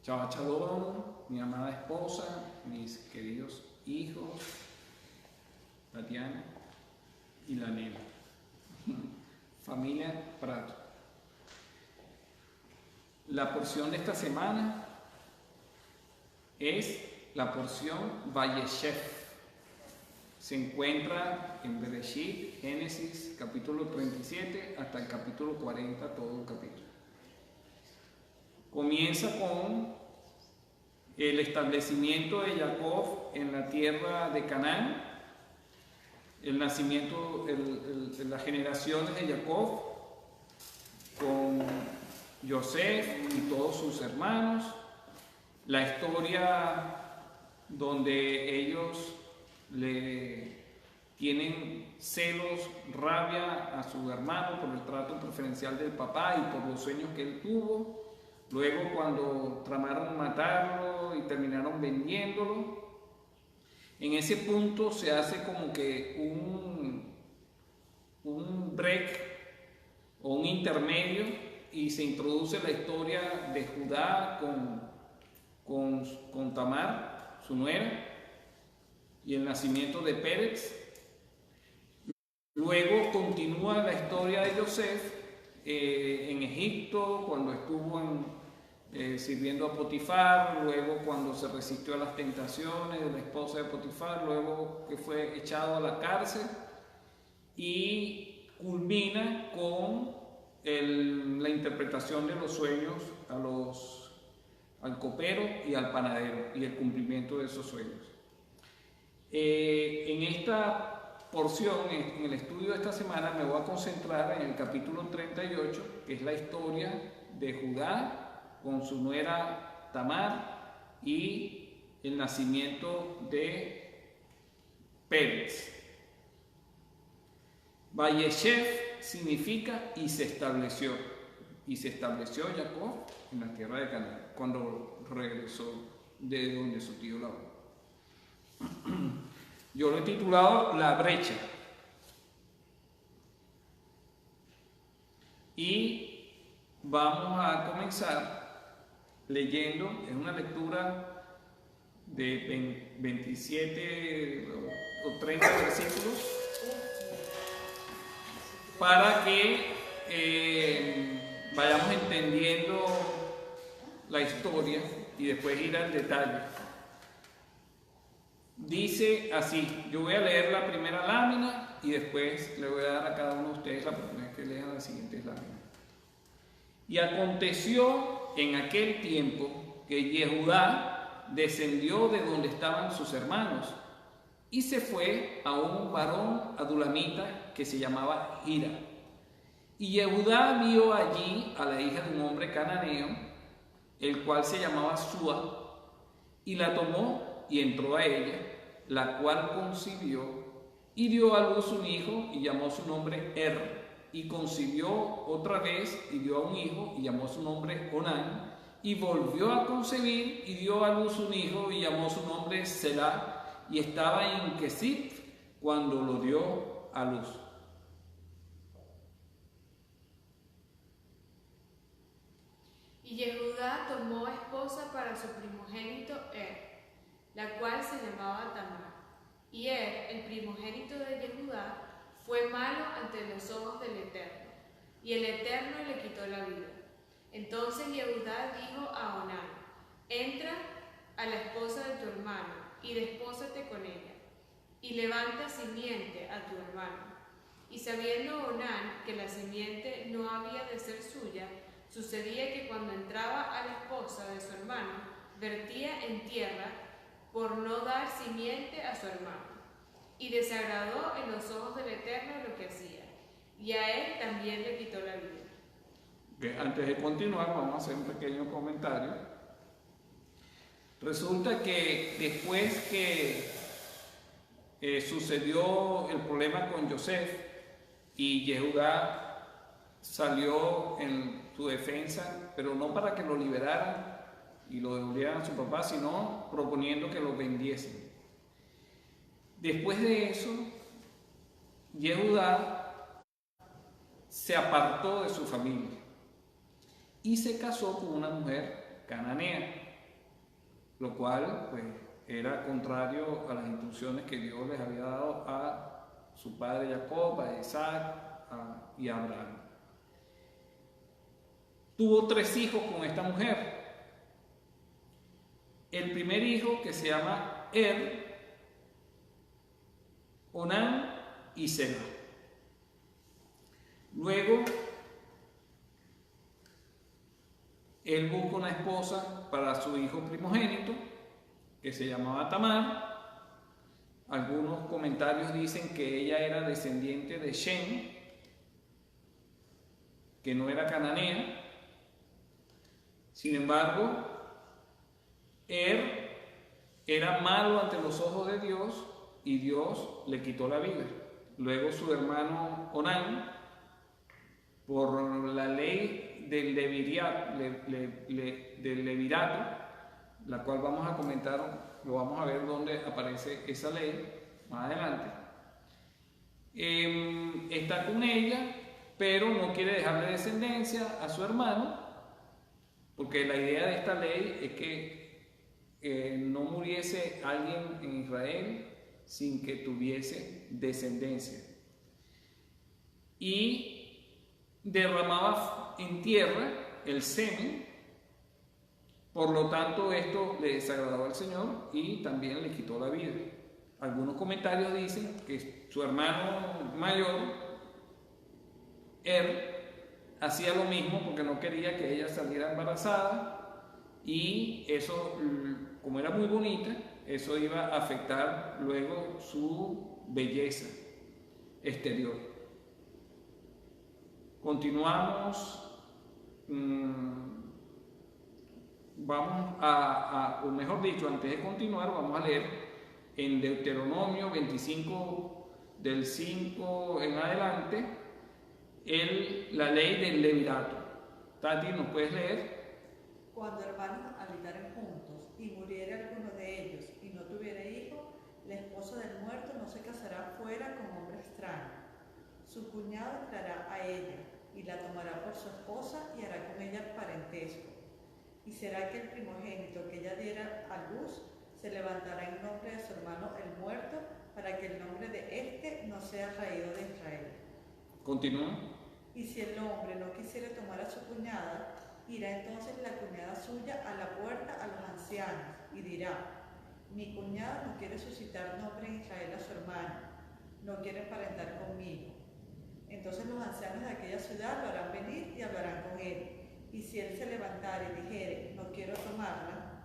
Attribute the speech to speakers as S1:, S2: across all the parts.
S1: Shabbat Shalom, mi amada esposa, mis queridos hijos, Tatiana y la nena. Familia Prato. La porción de esta semana es la porción Vayeshef. Se encuentra en Bereshit, Génesis, capítulo 37 hasta el capítulo 40, todo el capítulo. Comienza con el establecimiento de Jacob en la tierra de Canaán, el nacimiento, las generaciones de Jacob con Yosef y todos sus hermanos, la historia donde ellos le tienen celos, rabia a su hermano por el trato preferencial del papá y por los sueños que él tuvo. Luego, cuando tramaron matarlo y terminaron vendiéndolo, en ese punto se hace como que un break o un intermedio y se introduce la historia de Judá con Tamar, su nuera, y el nacimiento de Pérez. Luego continúa la historia de Yosef en Egipto, cuando estuvo sirviendo a Potifar, luego cuando se resistió a las tentaciones de la esposa de Potifar, luego que fue echado a la cárcel, y culmina con la interpretación de los sueños al copero y al panadero y el cumplimiento de esos sueños. En esta porción, en el estudio de esta semana, me voy a concentrar en el capítulo 38, que es la historia de Judá con su nuera Tamar y el nacimiento de Pérez. Vayeshef significa y se estableció. Y se estableció Jacob en la tierra de Canaán cuando regresó de donde su tío Labán. Yo lo he titulado La brecha. Y vamos a comenzar leyendo, es una lectura de 27 o 30 versículos para que vayamos entendiendo la historia y después ir al detalle. Dice así, yo voy a leer la primera lámina y después le voy a dar a cada uno de ustedes la oportunidad que lean las siguientes láminas. Y aconteció en aquel tiempo que Yehudá descendió de donde estaban sus hermanos y se fue a un varón adulamita que se llamaba Hira. Y Yehudá vio allí a la hija de un hombre cananeo, el cual se llamaba Súa, y la tomó y entró a ella, la cual concibió y dio a luz un hijo y llamó su nombre y concibió otra vez y dio a un hijo y llamó su nombre Onán, y volvió a concebir y dio a luz un hijo y llamó su nombre Selah, y estaba en Kesip cuando lo dio a luz.
S2: Y Yehudá tomó esposa para su primogénito la cual se llamaba Tamar. Y el primogénito de Yehudá, fue malo ante los ojos del Eterno, y el Eterno le quitó la vida. Entonces Yehudá dijo a Onán: entra a la esposa de tu hermano, y despósate con ella, y levanta simiente a tu hermano. Y sabiendo Onán que la simiente no había de ser suya, sucedía que cuando entraba a la esposa de su hermano, vertía en tierra por no dar simiente a su hermano. Y desagradó en los ojos del Eterno lo que hacía, y a él también le quitó la vida.
S1: Antes de continuar, vamos a hacer un pequeño comentario. Resulta que después que sucedió el problema con Yosef y Yehudá salió en su defensa, pero no para que lo liberaran y lo devolvieran a su papá, sino proponiendo que lo vendiesen. Después de eso, Yehudá se apartó de su familia y se casó con una mujer cananea. lo cual pues era contrario a las instrucciones que Dios les había dado a su padre Jacob, a Isaac y a Abraham. Tuvo 3 hijos con esta mujer. El primer hijo, que se llama Onán y Sela. Luego él busca una esposa para su hijo primogénito, que se llamaba Tamar. Algunos comentarios dicen que ella era descendiente de Shem, que no era cananea. Sin embargo, era malo ante los ojos de Dios y Dios le quitó la vida. Luego su hermano Onán, por la ley del levirato, la cual vamos a comentar, lo vamos a ver dónde aparece esa ley más adelante, está con ella, pero no quiere dejarle descendencia a su hermano, porque la idea de esta ley es que no muriese alguien en Israel sin que tuviese descendencia. Y derramaba en tierra el semen, por lo tanto esto le desagradaba al Señor y también le quitó la vida. Algunos comentarios dicen que su hermano mayor, hacía lo mismo porque no quería que ella saliera embarazada, y eso, como era muy bonita, eso iba a afectar luego su belleza exterior. Continuamos, vamos o mejor dicho, antes de continuar, vamos a leer en Deuteronomio 25, del 5 en adelante, la ley del levirato. Tati, ¿nos puedes leer?
S3: Cuando hermanos habitaren juntos y muriera alguno de ellos y no tuviera hijo, la esposa del muerto no se casará fuera con hombre extraño. Su cuñado entrará a ella y la tomará por su esposa y hará con ella parentesco. Y será que el primogénito que ella diera a luz se levantará en nombre de su hermano el muerto, para que el nombre de éste no sea raído de Israel.
S1: Continúa.
S3: Y si el hombre no quisiera tomar a su cuñada, irá entonces la cuñada suya a la puerta a los ancianos y dirá: mi cuñada no quiere suscitar nombre en Israel a su hermano, no quiere emparentar conmigo. Entonces los ancianos de aquella ciudad lo harán venir y hablarán con él. Y si él se levantare y dijere: no quiero tomarla,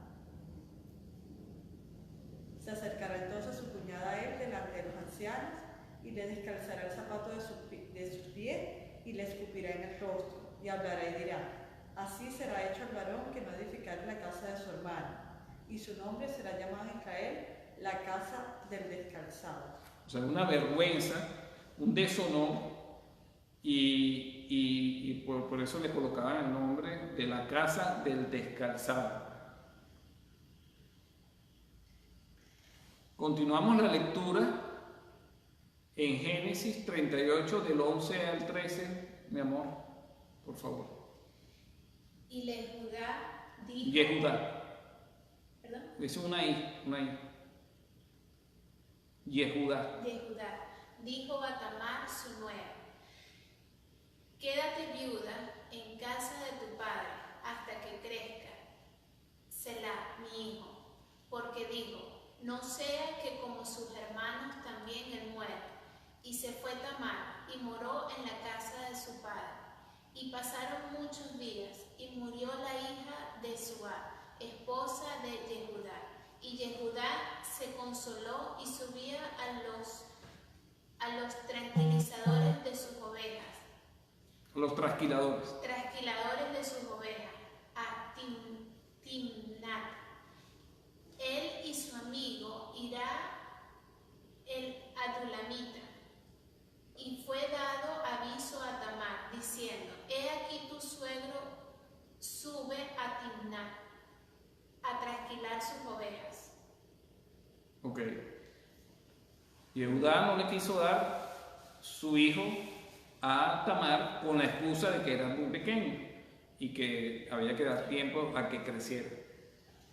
S3: se acercará entonces su cuñada a él delante de los ancianos y le descalzará el zapato de sus pies y le escupirá en el rostro y hablará y dirá: así será hecho al varón que no edificare la casa de su hermano, y su nombre será llamado en Israel la casa del descalzado.
S1: O sea, una vergüenza, un deshonor, y por eso le colocaban el nombre de la casa del descalzado. Continuamos la lectura en Génesis 38, del 11 al 13, mi amor, por favor.
S2: Y Judá dijo...
S1: Yehudá.
S2: ¿Perdón?
S1: Es una I. Yehudá.
S2: Yehudá dijo a Tamar su nuera: quédate viuda en casa de tu padre hasta que crezca Selah, mi hijo, porque dijo: no sea que como sus hermanos también él muera. Y se fue Tamar y moró en la casa de su padre. Y pasaron muchos días y murió la hija de Suá, esposa de Yehudá. Y Yehudá se consoló y subía a los tranquilizadores de sus ovejas.
S1: Los trasquiladores.
S2: Trasquiladores de sus ovejas, a Timnat. Él y su amigo Irá el Adulamita. Y fue dado aviso a Tamar, diciendo: he aquí tu suegro sube a Timnat a trasquilar sus ovejas.
S1: Ok. Yehudá no le quiso dar su hijo a Tamar con la excusa de que era muy pequeño y que había que dar tiempo a que creciera.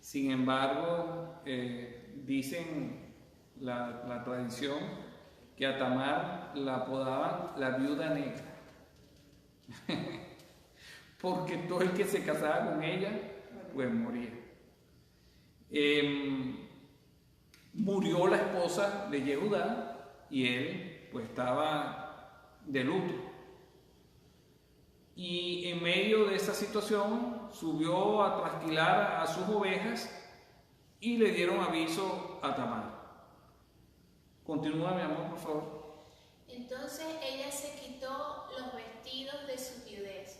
S1: Sin embargo, dicen la tradición que a Tamar la apodaban la viuda negra, porque todo el que se casaba con ella, pues moría. Murió la esposa de Yehudá y él pues estaba de luto. Y en medio de esa situación subió a trasquilar a sus ovejas y le dieron aviso a Tamar. Continúa, mi amor, por favor.
S4: Entonces ella se quitó los vestidos de su viudez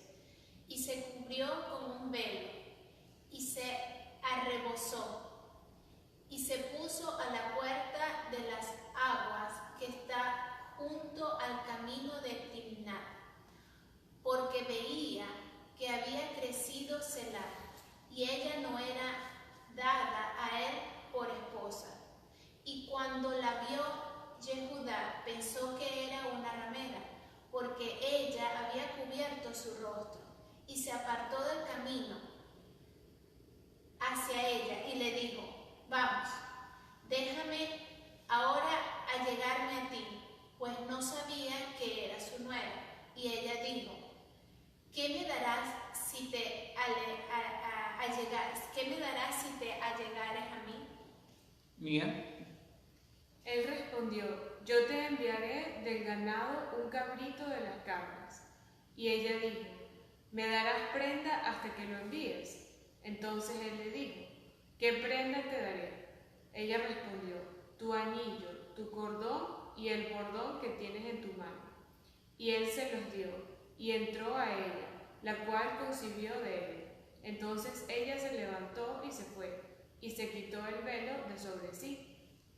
S4: y se cubrió con un velo y se arrebozó y se puso a la puerta de las aguas que está junto al camino de Timnat, porque veía que había crecido Selá y ella no era dada a él por esposa. Y cuando la vio Yehudá pensó que era una ramera, porque ella había cubierto su rostro, y se apartó del camino hacia ella y le dijo: vamos, déjame ahora allegarme a ti, pues no sabía que era su nuera. Y ella dijo: ¿qué me darás si te allegares a mí?
S1: Mía.
S2: Él respondió: yo te enviaré del ganado un cabrito de las cabras. Y ella dijo: me darás prenda hasta que lo envíes. Entonces él le dijo: ¿qué prenda te daré? Ella respondió: tu anillo, tu cordón y el bordón que tienes en tu mano. Y él se los dio, y entró a ella, la cual concibió de él. Entonces ella se levantó y se fue, y se quitó el velo de sobre sí,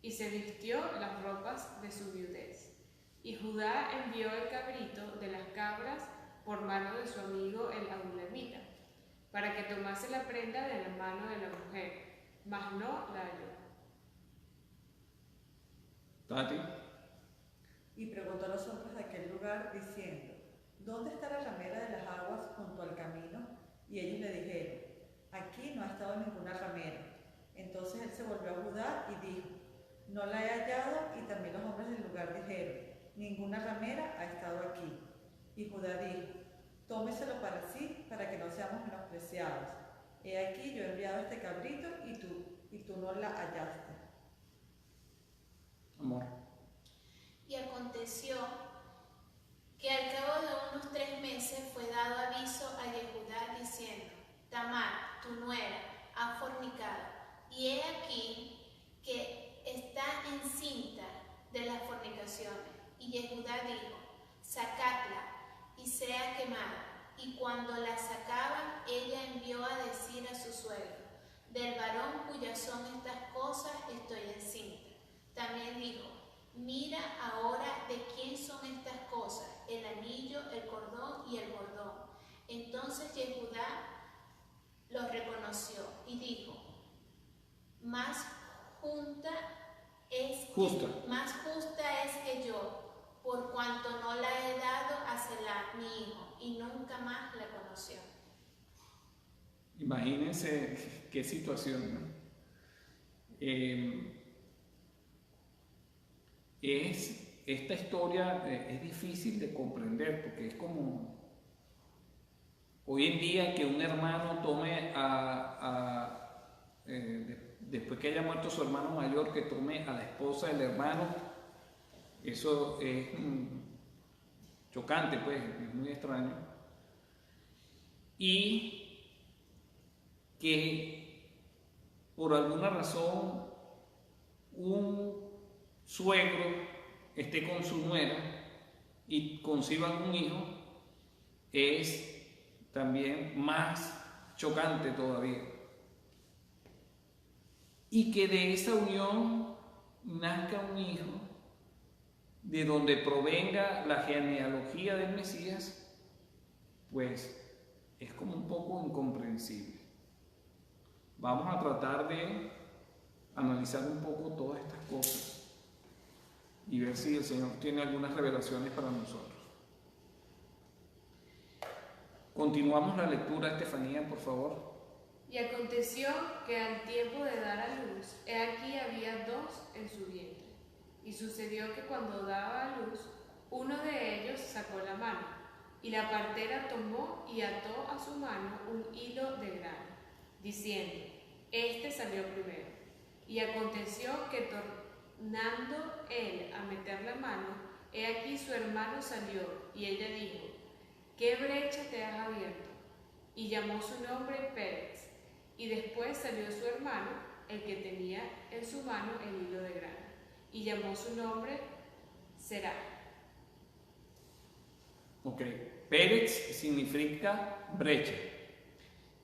S2: y se vistió las ropas de su viudez. Y Judá envió el cabrito de las cabras por mano de su amigo el adulamita, para que tomase la prenda de la mano de la mujer, mas no la halló.
S1: Tati.
S3: Y preguntó a los hombres de aquel lugar, diciendo: ¿dónde está la ramera de las aguas junto al camino? Y ellos le dijeron: aquí no ha estado ninguna ramera. Entonces él se volvió a Judá y dijo: no la he hallado. Y también los hombres del lugar dijeron: ninguna ramera ha estado aquí. Y Judá dijo: tómeselo para sí, para que no seamos menospreciados. He aquí, yo he enviado este cabrito y tú no la hallaste.
S1: Amor.
S4: Y aconteció que al cabo de unos 3 meses fue dado aviso a Yehudá diciendo: Tamar, tu nuera, ha fornicado, y he aquí que está encinta de las fornicaciones. Y Yehudá dijo: sacadla y sea quemada. Y cuando la sacaban, ella envió a decir a su suegro: del varón cuyas son estas cosas estoy encinta. También dijo: mira ahora de quién son estas cosas, el anillo, el cordón y el bordón. Entonces Yehudá los reconoció y dijo: más justa es que yo, por cuanto no la he dado a Selá, mi hijo, y nunca más la conoció.
S1: Imagínense qué situación, ¿no? Esta historia es difícil de comprender, porque es como hoy en día que un hermano tome después que haya muerto su hermano mayor, que tome a la esposa del hermano. Eso es chocante, pues, es muy extraño. Y que por alguna razón un suegro esté con su nuera y conciban un hijo es también más chocante todavía. Y que de esa unión nazca un hijo de donde provenga la genealogía del Mesías, pues es como un poco incomprensible. Vamos a tratar de analizar un poco todas estas cosas y ver si el Señor tiene algunas revelaciones para nosotros. Continuamos la lectura, Estefanía, por favor.
S2: Y aconteció que al tiempo de dar a luz, he aquí había dos en su vientre. Y sucedió que cuando daba a luz, uno de ellos sacó la mano, y la partera tomó y ató a su mano un hilo de grano, diciendo, este salió primero. Y aconteció que tornando él a meter la mano, he aquí su hermano salió, y ella dijo, ¿qué brecha te has abierto? Y llamó su nombre Pérez. Y después salió su hermano, el que tenía en su mano el hilo de grano, y llamó su nombre Será.
S1: Ok, Pérez significa brecha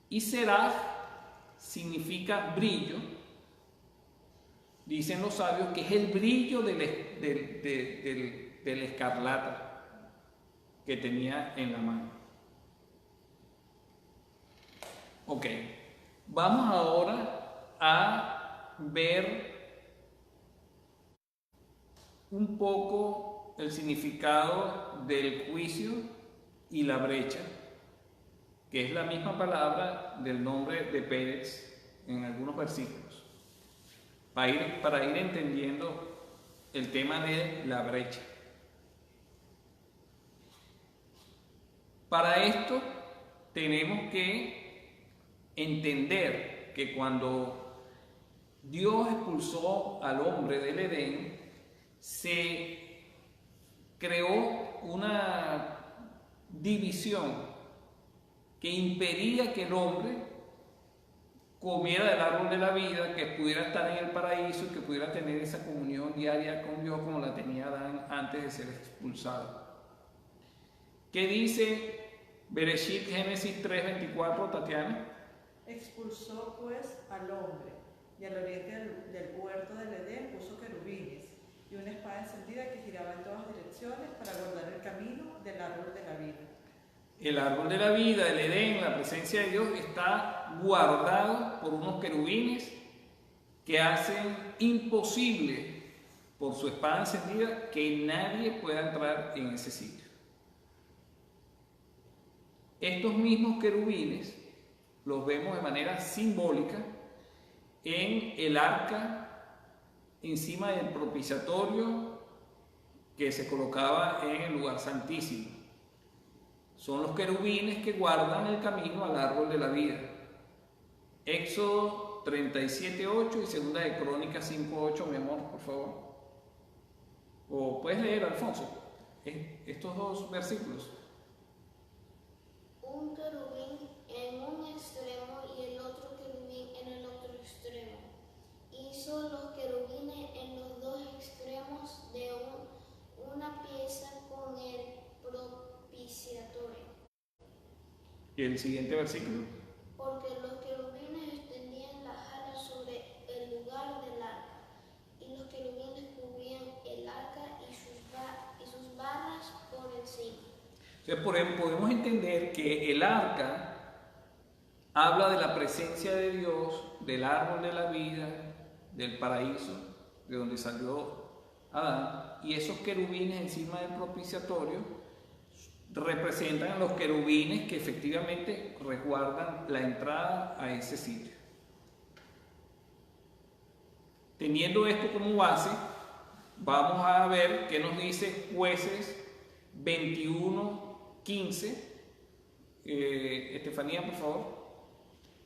S1: y Seraj significa brillo. Dicen los sabios que es el brillo del escarlata que tenía en la mano. Ok, vamos ahora a ver un poco el significado del juicio y la brecha, que es la misma palabra del nombre de Pérez en algunos versículos, para ir entendiendo el tema de la brecha. Para esto tenemos que entender que cuando Dios expulsó al hombre del Edén, se creó una división que impedía que el hombre comiera del árbol de la vida, que pudiera estar en el paraíso y que pudiera tener esa comunión diaria con Dios como la tenía Adán antes de ser expulsado. ¿Qué dice Bereshit Génesis 3:24, Tatiana?
S3: Expulsó pues al hombre, y al oriente del huerto del Edén puso querubines y una espada encendida que giraba en todas direcciones para guardar el camino del árbol de la vida.
S1: El árbol de la vida, el Edén, la presencia de Dios, está guardado por unos querubines que hacen imposible, por su espada encendida, que nadie pueda entrar en ese sitio. Estos mismos querubines los vemos de manera simbólica en el arca encima del propiciatorio que se colocaba en el lugar santísimo. Son los querubines que guardan el camino al árbol de la vida. Éxodo 37:8 y segunda de Crónicas 5:8, mi amor, por favor. O puedes leer, Alfonso, estos dos versículos.
S5: Un querubín en un extremo y el otro querubín en el otro extremo. Hizo los querubines en los dos extremos de una pieza con el propiciatorio.
S1: Y el siguiente versículo.
S5: Porque los querubines extendían las alas sobre el lugar del arca, y los querubines cubrían el arca y sus barras por encima.
S1: Entonces podemos entender que el arca habla de la presencia de Dios, del árbol de la vida, del paraíso, de donde salió Adán, y esos querubines encima del propiciatorio representan a los querubines que efectivamente resguardan la entrada a ese sitio. Teniendo esto como base, vamos a ver qué nos dice Jueces 21:15. Estefanía, por favor.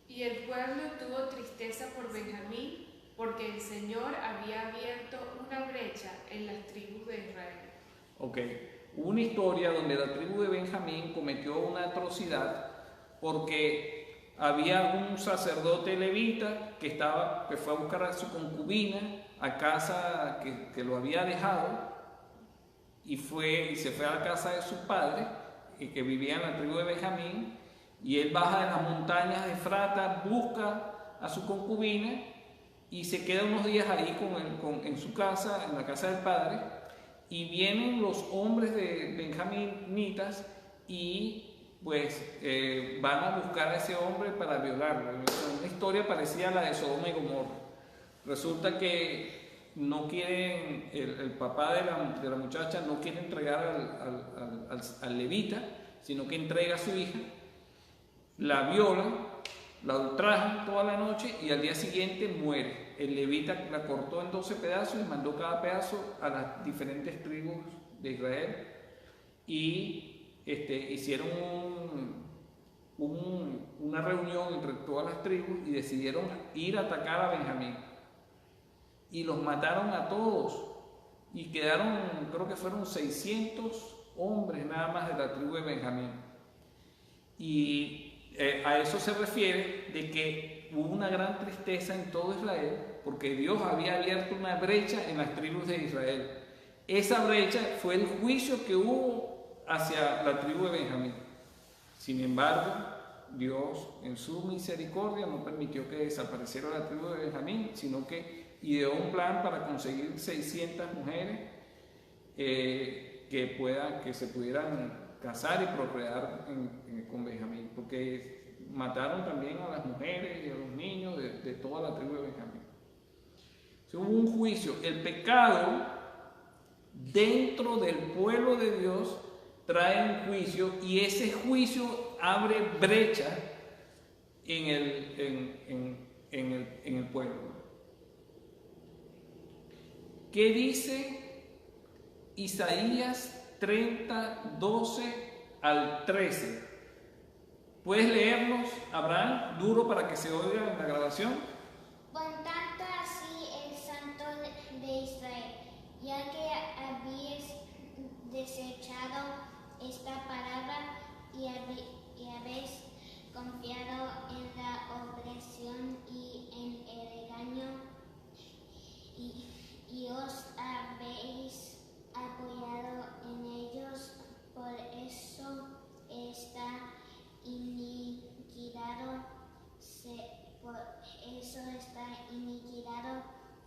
S2: Y el pueblo tuvo tristeza por Benjamín, porque el Señor había abierto una brecha en las tribus de Israel.
S1: Ok, hubo una historia donde la tribu de Benjamín cometió una atrocidad porque había un sacerdote levita que fue a buscar a su concubina a casa que lo había dejado y se fue a la casa de su padre, que vivía en la tribu de Benjamín, y él baja de las montañas de Efrata, busca a su concubina y se queda unos días ahí en su casa, en la casa del padre, y vienen los hombres de benjaminitas y pues van a buscar a ese hombre para violarlo. Una historia parecida a la de Sodoma y Gomorra. Resulta que no quieren, el papá de la muchacha no quiere entregar al levita, sino que entrega a su hija, la viola, la ultrajan toda la noche y al día siguiente muere. El levita la cortó en 12 pedazos y mandó cada pedazo a las diferentes tribus de Israel y hicieron una reunión entre todas las tribus y decidieron ir a atacar a Benjamín. Y los mataron a todos y quedaron, creo que fueron 600 hombres nada más de la tribu de Benjamín. Y a eso se refiere de que hubo una gran tristeza en todo Israel porque Dios había abierto una brecha en las tribus de Israel. Esa brecha fue el juicio que hubo hacia la tribu de Benjamín. Sin embargo, Dios en su misericordia no permitió que desapareciera la tribu de Benjamín, sino que ideó un plan para conseguir 600 mujeres que se pudieran casar y procrear con Benjamín, porque mataron también a las mujeres y a los niños de toda la tribu de Benjamín. Hubo un juicio. El pecado dentro del pueblo de Dios trae un juicio y ese juicio abre brecha en el pueblo. ¿Qué dice Isaías 30, 12 al 13? ¿Puedes leernos, Abraham, duro para que se oiga en la grabación?
S5: Por tanto, así el Santo de Israel, ya que habéis desechado esta palabra y habéis confiado en la opresión y en el engaño, y os habéis apoyado en ellos, por eso está iniquidado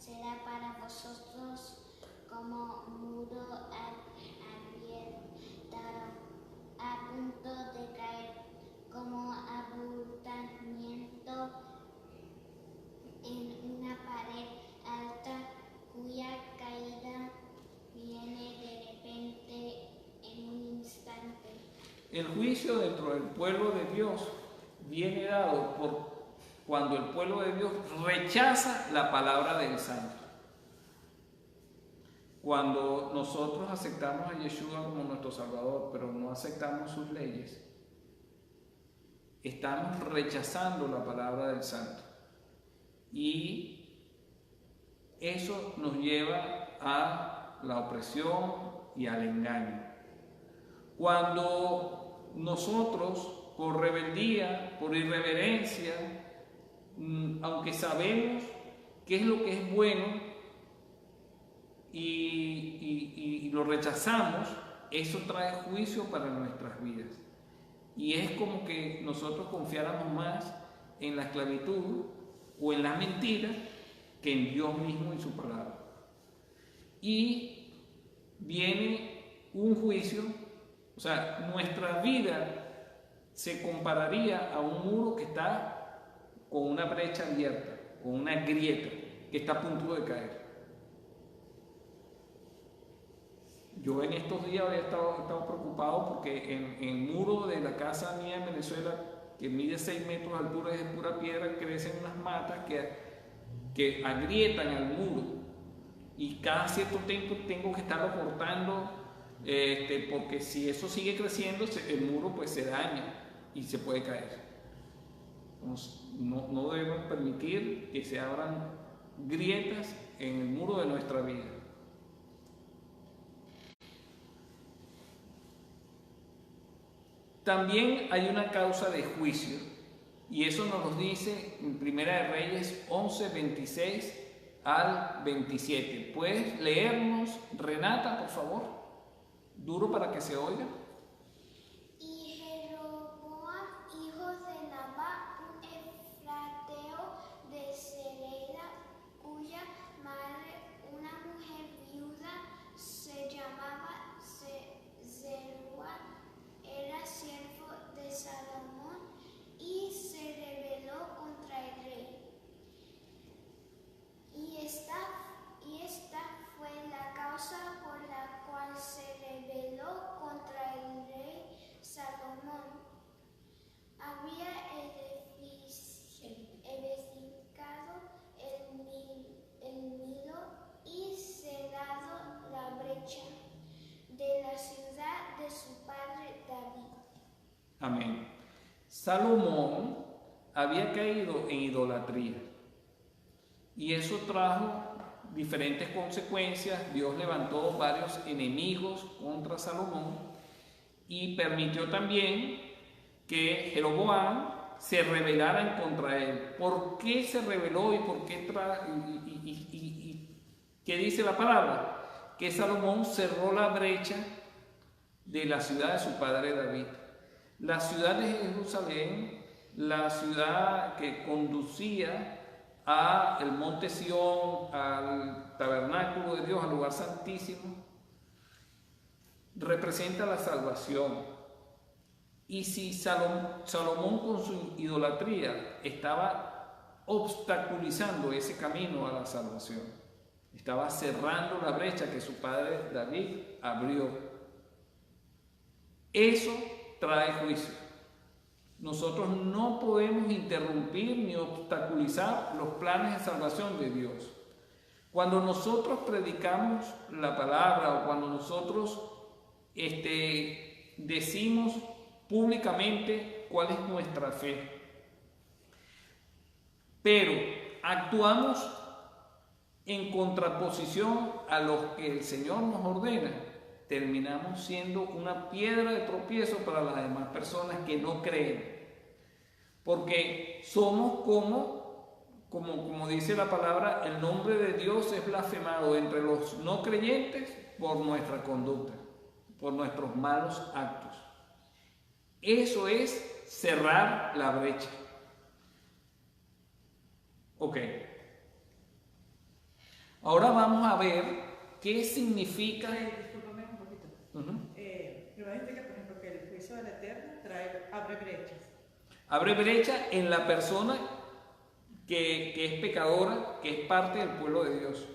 S5: será para vosotros como muro abierto, a punto de caer, como abultamiento en una pared alta, cuya caída viene de repente en un instante.
S1: El juicio dentro del pueblo de Dios viene dado por cuando el pueblo de Dios rechaza la palabra del Santo. Cuando nosotros aceptamos a Yeshua como nuestro Salvador, pero no aceptamos sus leyes, estamos rechazando la palabra del Santo. Y eso nos lleva a la opresión y al engaño. Cuando nosotros, por rebeldía, por irreverencia, aunque sabemos qué es lo que es bueno y lo rechazamos, eso trae juicio para nuestras vidas. Y es como que nosotros confiáramos más en la esclavitud o en la mentira que en Dios mismo y su palabra. Y viene un juicio, o sea, nuestra vida se compararía a un muro que está con una brecha abierta, con una grieta que está a punto de caer. Yo en estos días había estado preocupado porque en el muro de la casa mía en Venezuela, que mide 6 metros de altura y es de pura piedra, crecen unas matas que agrietan al muro. Y cada cierto tiempo tengo que estarlo cortando, porque si eso sigue creciendo, el muro pues se daña y se puede caer. No debemos permitir que se abran grietas en el muro de nuestra vida. También hay una causa de juicio, y eso nos lo dice en Primera de Reyes 11, 26 al 27. ¿Puedes leernos, Renata, por favor? Duro para que se oiga.
S5: Y Jeroboam, hijo de Nabat, un efrateo de Zereda, cuya madre, una mujer viuda, se llamaba Zeruá, era siervo de Salomón y se rebeló contra el rey. Y esta fue la causa por la cual se rebeló contra el
S1: Salomón había caído en idolatría y eso trajo diferentes consecuencias. Dios levantó varios enemigos contra Salomón y permitió también que Jeroboam se rebelara contra él. ¿Por qué se rebeló y por qué qué dice la palabra? Que Salomón cerró la brecha de la ciudad de su padre David. La ciudad de Jerusalén, la ciudad que conducía al monte Sión, al tabernáculo de Dios, al lugar santísimo, representa la salvación. Y si Salomón con su idolatría estaba obstaculizando ese camino a la salvación, estaba cerrando la brecha que su padre David abrió, eso trae juicio. Nosotros no podemos interrumpir ni obstaculizar los planes de salvación de Dios. Cuando nosotros predicamos la palabra o cuando nosotros decimos públicamente cuál es nuestra fe, pero actuamos en contraposición a lo que el Señor nos ordena, terminamos siendo una piedra de tropiezo para las demás personas que no creen, porque somos como dice la palabra, el nombre de Dios es blasfemado entre los no creyentes por nuestra conducta, por nuestros malos actos. Eso es cerrar la brecha. Ok. Ahora vamos a ver qué significa.
S3: Discúlpame un poquito. Primero dijiste que, por ejemplo, que el juicio del Eterno abre brechas.
S1: Abre brecha en la persona que es pecadora, que es parte del pueblo de Dios.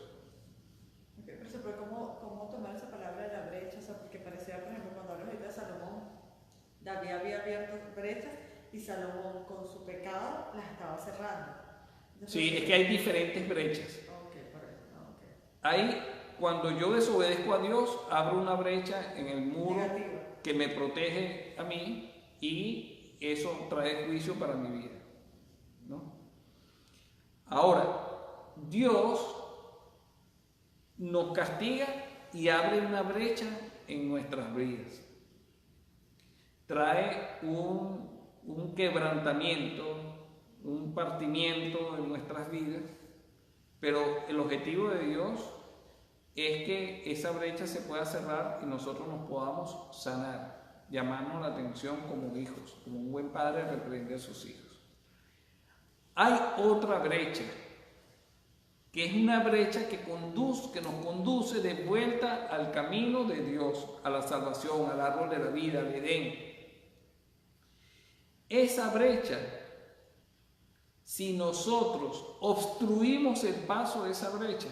S3: Okay, pero ¿cómo tomar esa palabra de la brecha? O sea, porque parecía, por ejemplo, cuando hablas ahorita de Salomón, David había abierto brechas y Salomón con su pecado las estaba cerrando. Entonces,
S1: Sí, es que hay diferentes brechas.
S3: Okay, por eso. Okay.
S1: Hay, cuando yo desobedezco a Dios, abro una brecha en el muro
S3: Negativa.
S1: que me protege a mí y eso trae juicio para mi vida, ¿no? Ahora, Dios nos castiga y abre una brecha en nuestras vidas. Trae un quebrantamiento, un partimiento en nuestras vidas, pero el objetivo de Dios es que esa brecha se pueda cerrar y nosotros nos podamos sanar, llamarnos la atención como hijos, como un buen padre reprende a sus hijos. Hay otra brecha, que es una brecha que nos conduce de vuelta al camino de Dios, a la salvación, al árbol de la vida, al Edén. Esa brecha, si nosotros obstruimos el paso de esa brecha,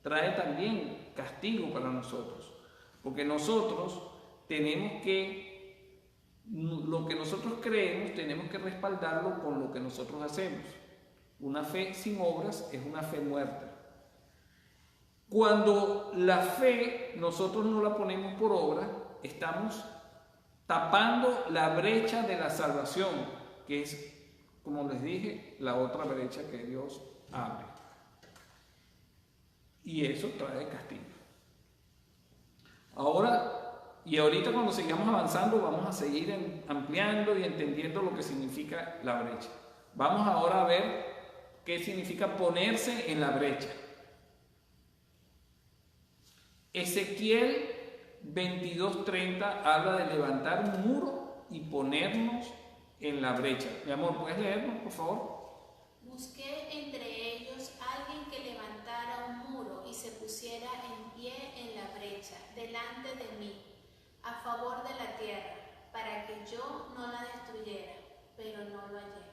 S1: trae también castigo para nosotros, porque nosotros tenemos que, lo que nosotros creemos, tenemos que respaldarlo con lo que nosotros hacemos. Una fe sin obras es una fe muerta. Cuando la fe nosotros no la ponemos por obra, estamos tapando la brecha de la salvación, que es, como les dije, la otra brecha que Dios abre. Y eso trae castigo. Ahorita cuando sigamos avanzando vamos a seguir ampliando y entendiendo lo que significa la brecha. Vamos ahora a ver qué significa ponerse en la brecha. Ezequiel 22:30 habla de levantar un muro y ponernos en la brecha. Mi amor, ¿puedes leernos, por favor?
S4: Busqué entre ellos alguien que levantara un muro y se pusiera en pie en la brecha, delante de mí, a favor de la tierra, para que yo no la destruyera, pero no lo hallé.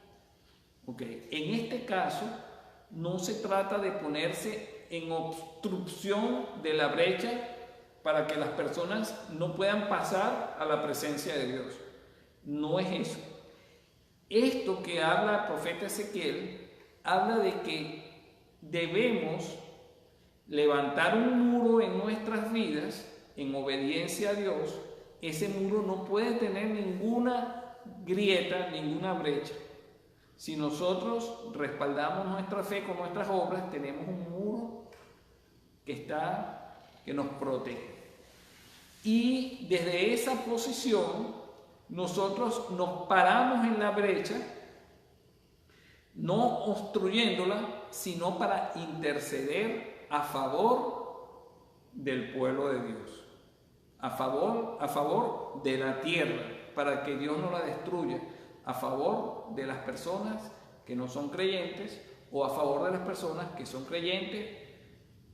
S1: Ok, en este caso no se trata de ponerse en obstrucción de la brecha para que las personas no puedan pasar a la presencia de Dios. No es eso. Esto que habla el profeta Ezequiel habla de que debemos levantar un muro en nuestras vidas en obediencia a Dios. Ese muro no puede tener ninguna grieta, ninguna brecha. Si nosotros respaldamos nuestra fe con nuestras obras, tenemos un muro que nos protege. Y desde esa posición, nosotros nos paramos en la brecha, no obstruyéndola, sino para interceder a favor del pueblo de Dios, a favor de la tierra, para que Dios no la destruya, a favor de las personas que no son creyentes o a favor de las personas que son creyentes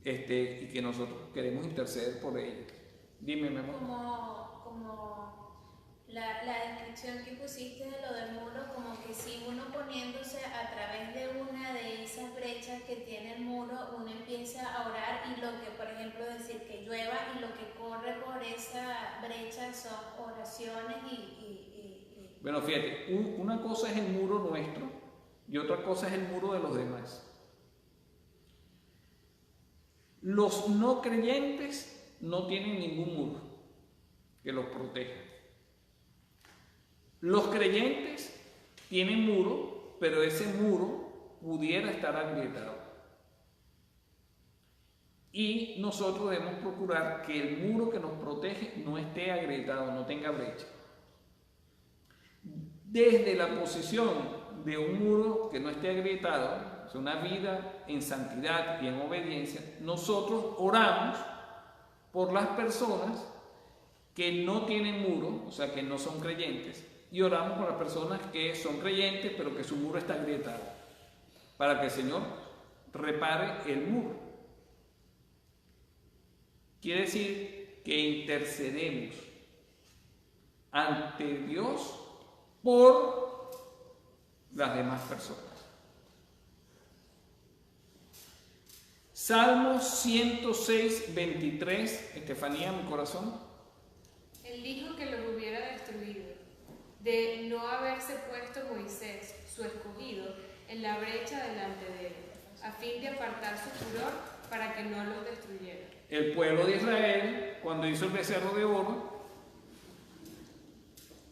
S1: y que nosotros queremos interceder por ellas. Dime, mi amor.
S4: Como la descripción que pusiste de lo del muro, como que si uno poniéndose a través de una de esas brechas que tiene el muro, uno empieza a orar y lo que, por ejemplo, decir que llueva y lo que corre por esa brecha son oraciones
S1: Bueno, fíjate, una cosa es el muro nuestro y otra cosa es el muro de los demás. Los no creyentes no tienen ningún muro que los proteja. Los creyentes tienen muro, pero ese muro pudiera estar agrietado. Y nosotros debemos procurar que el muro que nos protege no esté agrietado, no tenga brecha. Desde la posición de un muro que no esté agrietado, es una vida en santidad y en obediencia, nosotros oramos por las personas que no tienen muro, o sea, que no son creyentes, y oramos por las personas que son creyentes, pero que su muro está agrietado, para que el Señor repare el muro. Quiere decir que intercedemos ante Dios por las demás personas. Salmos 106, 23, Estefanía, mi corazón.
S2: Él dijo que los hubiera destruido, de no haberse puesto Moisés, su escogido, en la brecha delante de él, a fin de apartar su furor para que no los destruyera.
S1: El pueblo de Israel, cuando hizo el becerro de oro,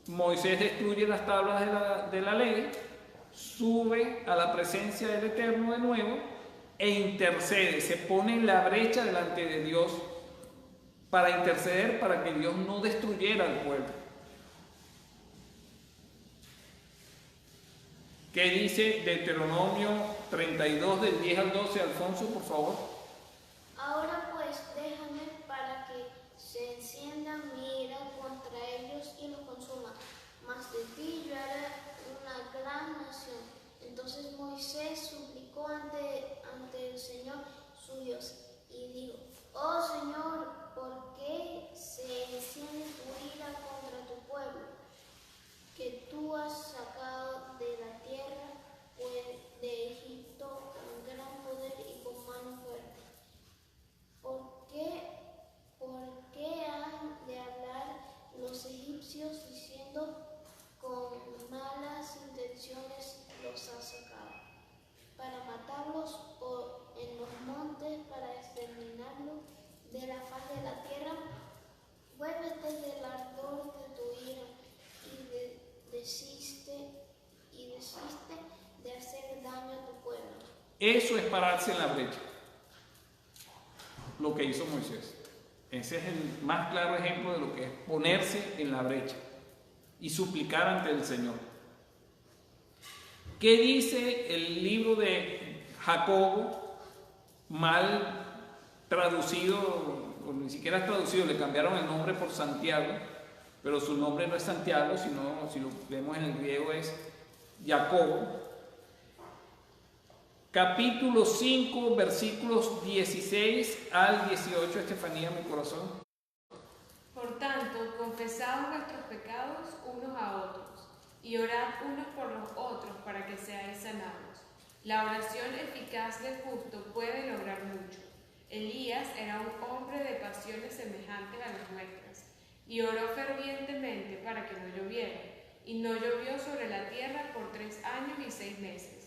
S1: Moisés destruye las tablas de la ley, sube a la presencia del Eterno de nuevo e intercede, se pone en la brecha delante de Dios para interceder para que Dios no destruyera al pueblo. ¿Qué dice Deuteronomio 32 del 10 al 12? Alfonso, por favor.
S5: Ahora pues déjame para que se encienda mi ira contra ellos y los consuma, mas de ti yo haré una gran nación. Entonces Moisés suplicó ante el Señor su Dios y dijo: Oh Señor, ¿por qué se enciende tu ira contra tu pueblo, que tú has sacado de la tierra de Egipto con gran poder y con mano fuerte? ¿Por qué han de hablar los egipcios diciendo: con malas intenciones los has sacado, para matarlos en los montes, para exterminarlos de la faz de la tierra? Vuélvete del ardor de tu ira y desiste de hacer daño a tu pueblo.
S1: Eso es pararse en la brecha, lo que hizo Moisés. Ese es el más claro ejemplo de lo que es ponerse en la brecha y suplicar ante el Señor. ¿Qué dice el libro de Jacobo, mal traducido, o ni siquiera es traducido, le cambiaron el nombre por Santiago, pero su nombre no es Santiago, sino, si lo vemos en el griego, es Jacobo? Capítulo 5, versículos 16 al 18, Estefanía, mi corazón.
S2: Por tanto, confesad vuestros pecados unos a otros, y orad unos por los otros para que seáis sanados. La oración eficaz del justo puede lograr mucho. Elías era un hombre de pasiones semejantes a las nuestras, y oró fervientemente para que no lloviera, y no llovió sobre la tierra por 3 años y 6 meses.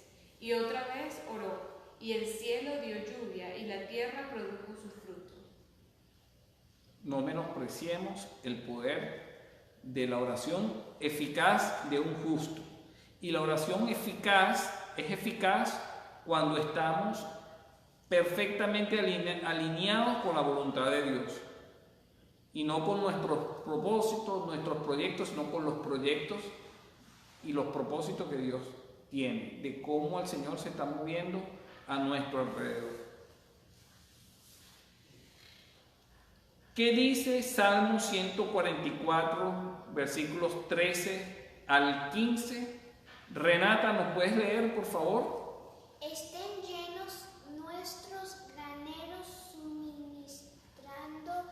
S2: Y otra vez oró, y el cielo dio lluvia, y la tierra produjo sus frutos.
S1: No menospreciemos el poder de la oración eficaz de un justo. Y la oración eficaz es eficaz cuando estamos perfectamente alineados con la voluntad de Dios. Y no con nuestros propósitos, nuestros proyectos, sino con los proyectos y los propósitos que Dios tiene, de cómo el Señor se está moviendo a nuestro alrededor. ¿Qué dice Salmo 144, versículos 13 al 15? Renata, ¿nos puedes leer, por favor?
S5: Estén llenos nuestros graneros suministrando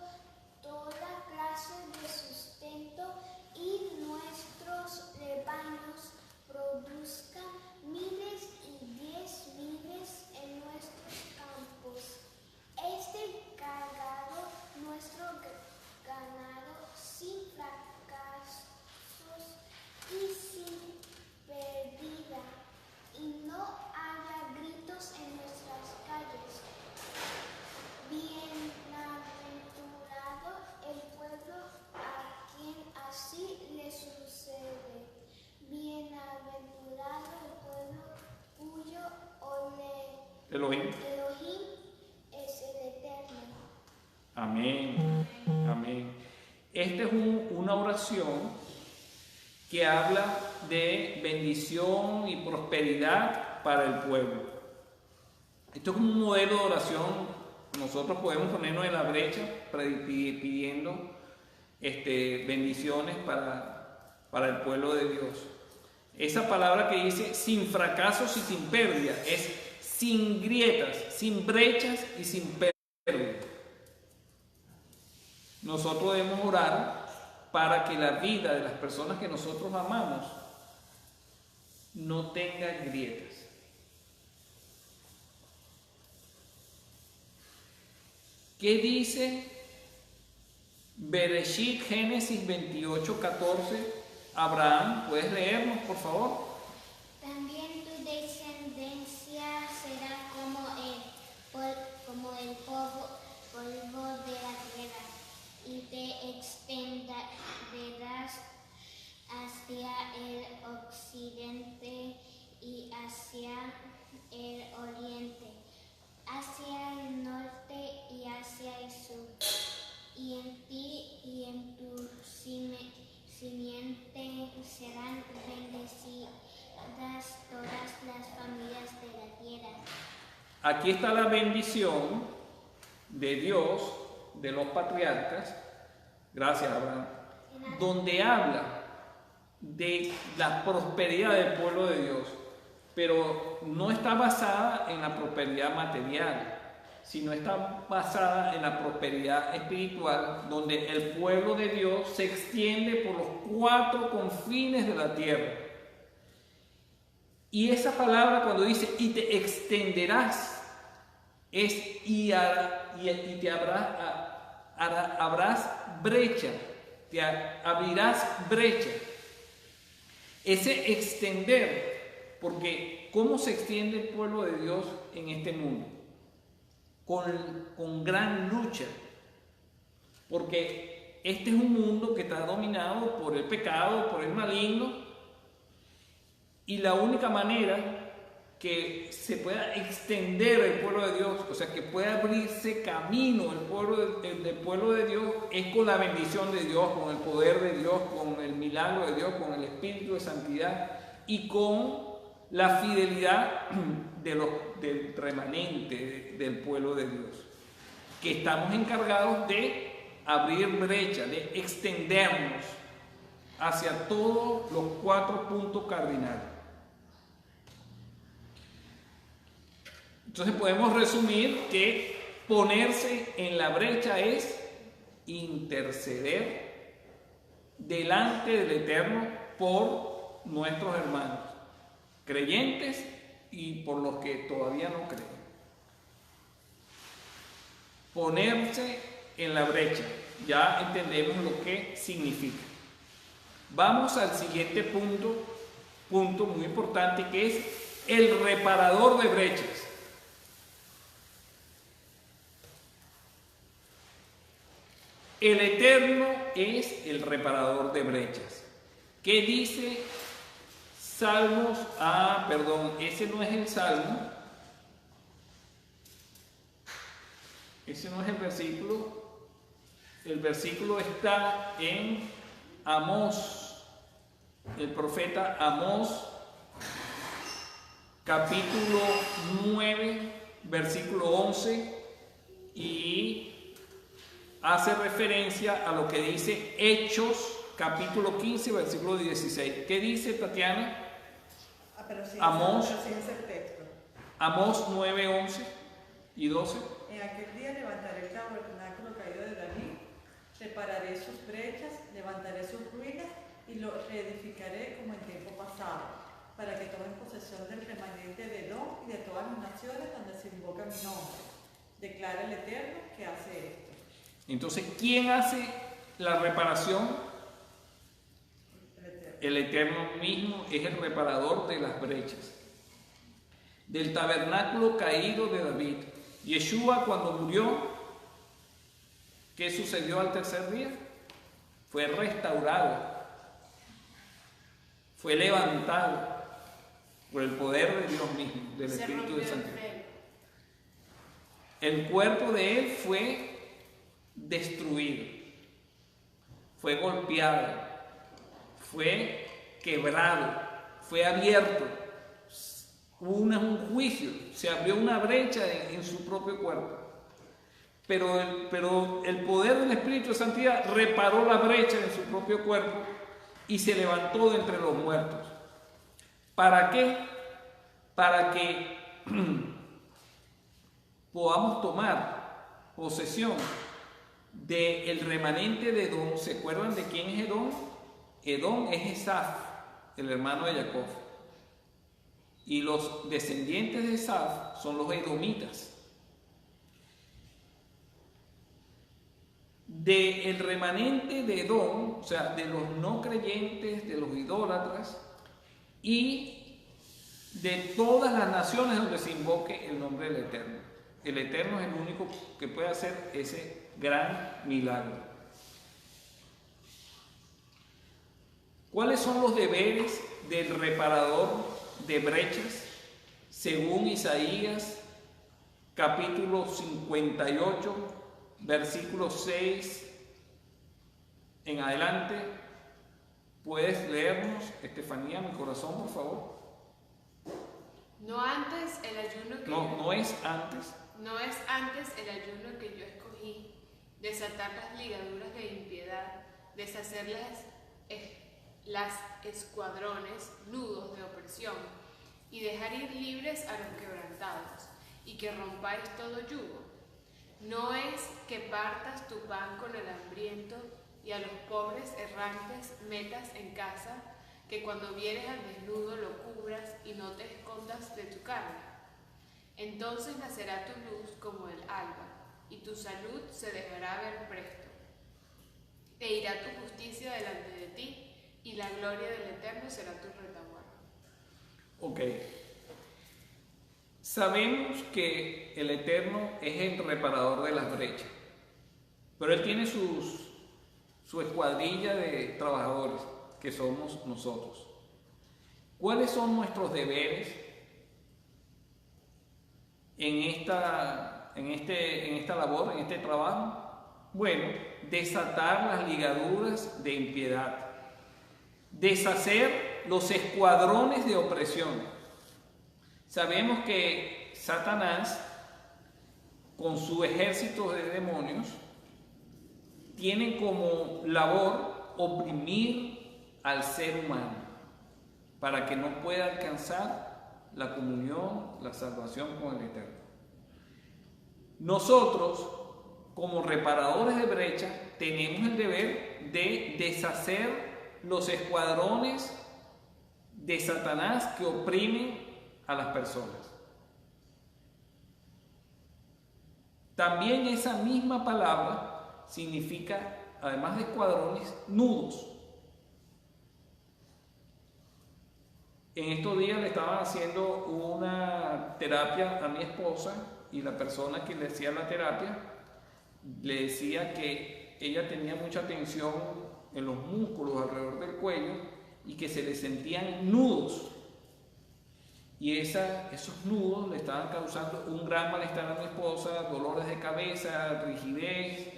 S5: toda clase de sustento y nuestros rebaños produzcan miles y 10 miles en nuestros campos. Cargado nuestro ganado sin fracasos y sin pérdida, y no haya gritos en nuestras calles. Bienaventurado el pueblo a quien así le sucede. Bienaventurado el pueblo cuyo
S1: Elohim
S5: es el Eterno.
S1: Amén. Amén. Esta es una oración que habla de bendición y prosperidad para el pueblo. Esto es como un modelo de oración. Nosotros podemos ponernos en la brecha pidiendo bendiciones para el pueblo de Dios. Esa palabra que dice sin fracasos y sin pérdida es sin grietas, sin brechas y sin pérdida. Nosotros debemos orar para que la vida de las personas que nosotros amamos no tenga grietas. ¿Qué dice Bereshit, Génesis 28, 14? Abraham, ¿puedes leernos, por favor?
S5: También tu descendencia será como el polvo de la tierra, y te extenderás hacia el occidente y hacia el oriente, hacia el norte y hacia el sur. Y en ti y en tu simiente serán bendecidas todas las familias de la tierra.
S1: Aquí está la bendición de Dios, de los patriarcas, gracias Abraham, donde habla de la prosperidad del pueblo de Dios, pero no está basada en la prosperidad material, sino está basada en la prosperidad espiritual, donde el pueblo de Dios se extiende por los 4 confines de la tierra. Y esa palabra cuando dice y te extenderás, es y te habrás brecha, te abrirás brecha. Ese extender, porque ¿cómo se extiende el pueblo de Dios en este mundo? Con gran lucha, porque este es un mundo que está dominado por el pecado, por el maligno, y la única manera que se pueda extender el pueblo de Dios, o sea, que pueda abrirse camino el pueblo de Dios, es con la bendición de Dios, con el poder de Dios, con el milagro de Dios, con el espíritu de santidad y con la fidelidad del remanente del pueblo de Dios, que estamos encargados de abrir brecha, de extendernos hacia todos los 4 puntos cardinales. Entonces podemos resumir que ponerse en la brecha es interceder delante del Eterno por nuestros hermanos, creyentes y por los que todavía no creen. Ponerse en la brecha, ya entendemos lo que significa. Vamos al siguiente punto muy importante, que es el reparador de brechas. El Eterno es el reparador de brechas. ¿Qué dice Salmos? Perdón, ese no es el Salmo. Ese no es el versículo. El versículo está en Amós, el profeta Amós, capítulo 9, versículo 11, y hace referencia a lo que dice Hechos, capítulo 15, versículo 16. ¿Qué dice, Tatiana? Amós, Amós 9, 11 y 12.
S3: En aquel día levantaré el tabernáculo caído de David, repararé sus brechas, levantaré sus ruinas y lo reedificaré como en tiempo pasado, para que tomen posesión del remanente de Edom y de todas las naciones donde se invoca mi nombre. Declara el Eterno que hace esto.
S1: Entonces, ¿quién hace la reparación? El Eterno mismo es el reparador de las brechas. Del tabernáculo caído de David. Yeshua, cuando murió, ¿qué sucedió al tercer día? Fue restaurado, fue levantado por el poder de Dios mismo, del Espíritu de Santidad. El cuerpo de él fue destruido, fue golpeado, fue quebrado, fue abierto. Hubo un juicio, se abrió una brecha en su propio cuerpo. Pero el poder del Espíritu de Santidad reparó la brecha en su propio cuerpo y se levantó de entre los muertos. ¿Para qué? Para que podamos tomar posesión del remanente de Edom. ¿Se acuerdan de quién es Edom? Edom es Esaf, el hermano de Jacob. Y los descendientes de Esaf son los edomitas. Del remanente de Edom, o sea, de los no creyentes, de los idólatras y de todas las naciones donde se invoque el nombre del Eterno. El Eterno es el único que puede hacer ese gran milagro. ¿Cuáles son los deberes del reparador de brechas? Según Isaías, capítulo 58, versículo 6 en adelante. ¿Puedes leernos, Estefanía, mi corazón, por favor?
S2: No antes el ayuno que
S1: No es antes.
S2: No es antes el ayuno que yo escogí, desatar las ligaduras de impiedad, deshacer las escuadrones, nudos de opresión, y dejar ir libres a los quebrantados, y que rompáis todo yugo. No es que partas tu pan con el hambriento, y a los pobres errantes metas en casa, que cuando vienes al desnudo lo cubras y no te escondas de tu carne. Entonces nacerá tu luz como el alba, y tu salud se dejará ver presto. Te irá tu justicia delante de ti, y la gloria del Eterno será tu retaguardia.
S1: Ok. Sabemos que el Eterno es el reparador de las brechas, pero Él tiene su escuadrilla de trabajadores, que somos nosotros. ¿Cuáles son nuestros deberes en esta labor, en este trabajo? Bueno, desatar las ligaduras de impiedad, deshacer los escuadrones de opresión. Sabemos que Satanás, con su ejército de demonios, tiene como labor oprimir al ser humano para que no pueda alcanzar la comunión, la salvación con el Eterno. Nosotros, como reparadores de brecha, tenemos el deber de deshacer los escuadrones de Satanás que oprimen a las personas. También esa misma palabra significa, además de escuadrones, nudos. En estos días le estaban haciendo una terapia a mi esposa y la persona que le hacía la terapia le decía que ella tenía mucha tensión en los músculos alrededor del cuello y que se le sentían nudos. Y esos nudos le estaban causando un gran malestar a mi esposa, dolores de cabeza, rigidez,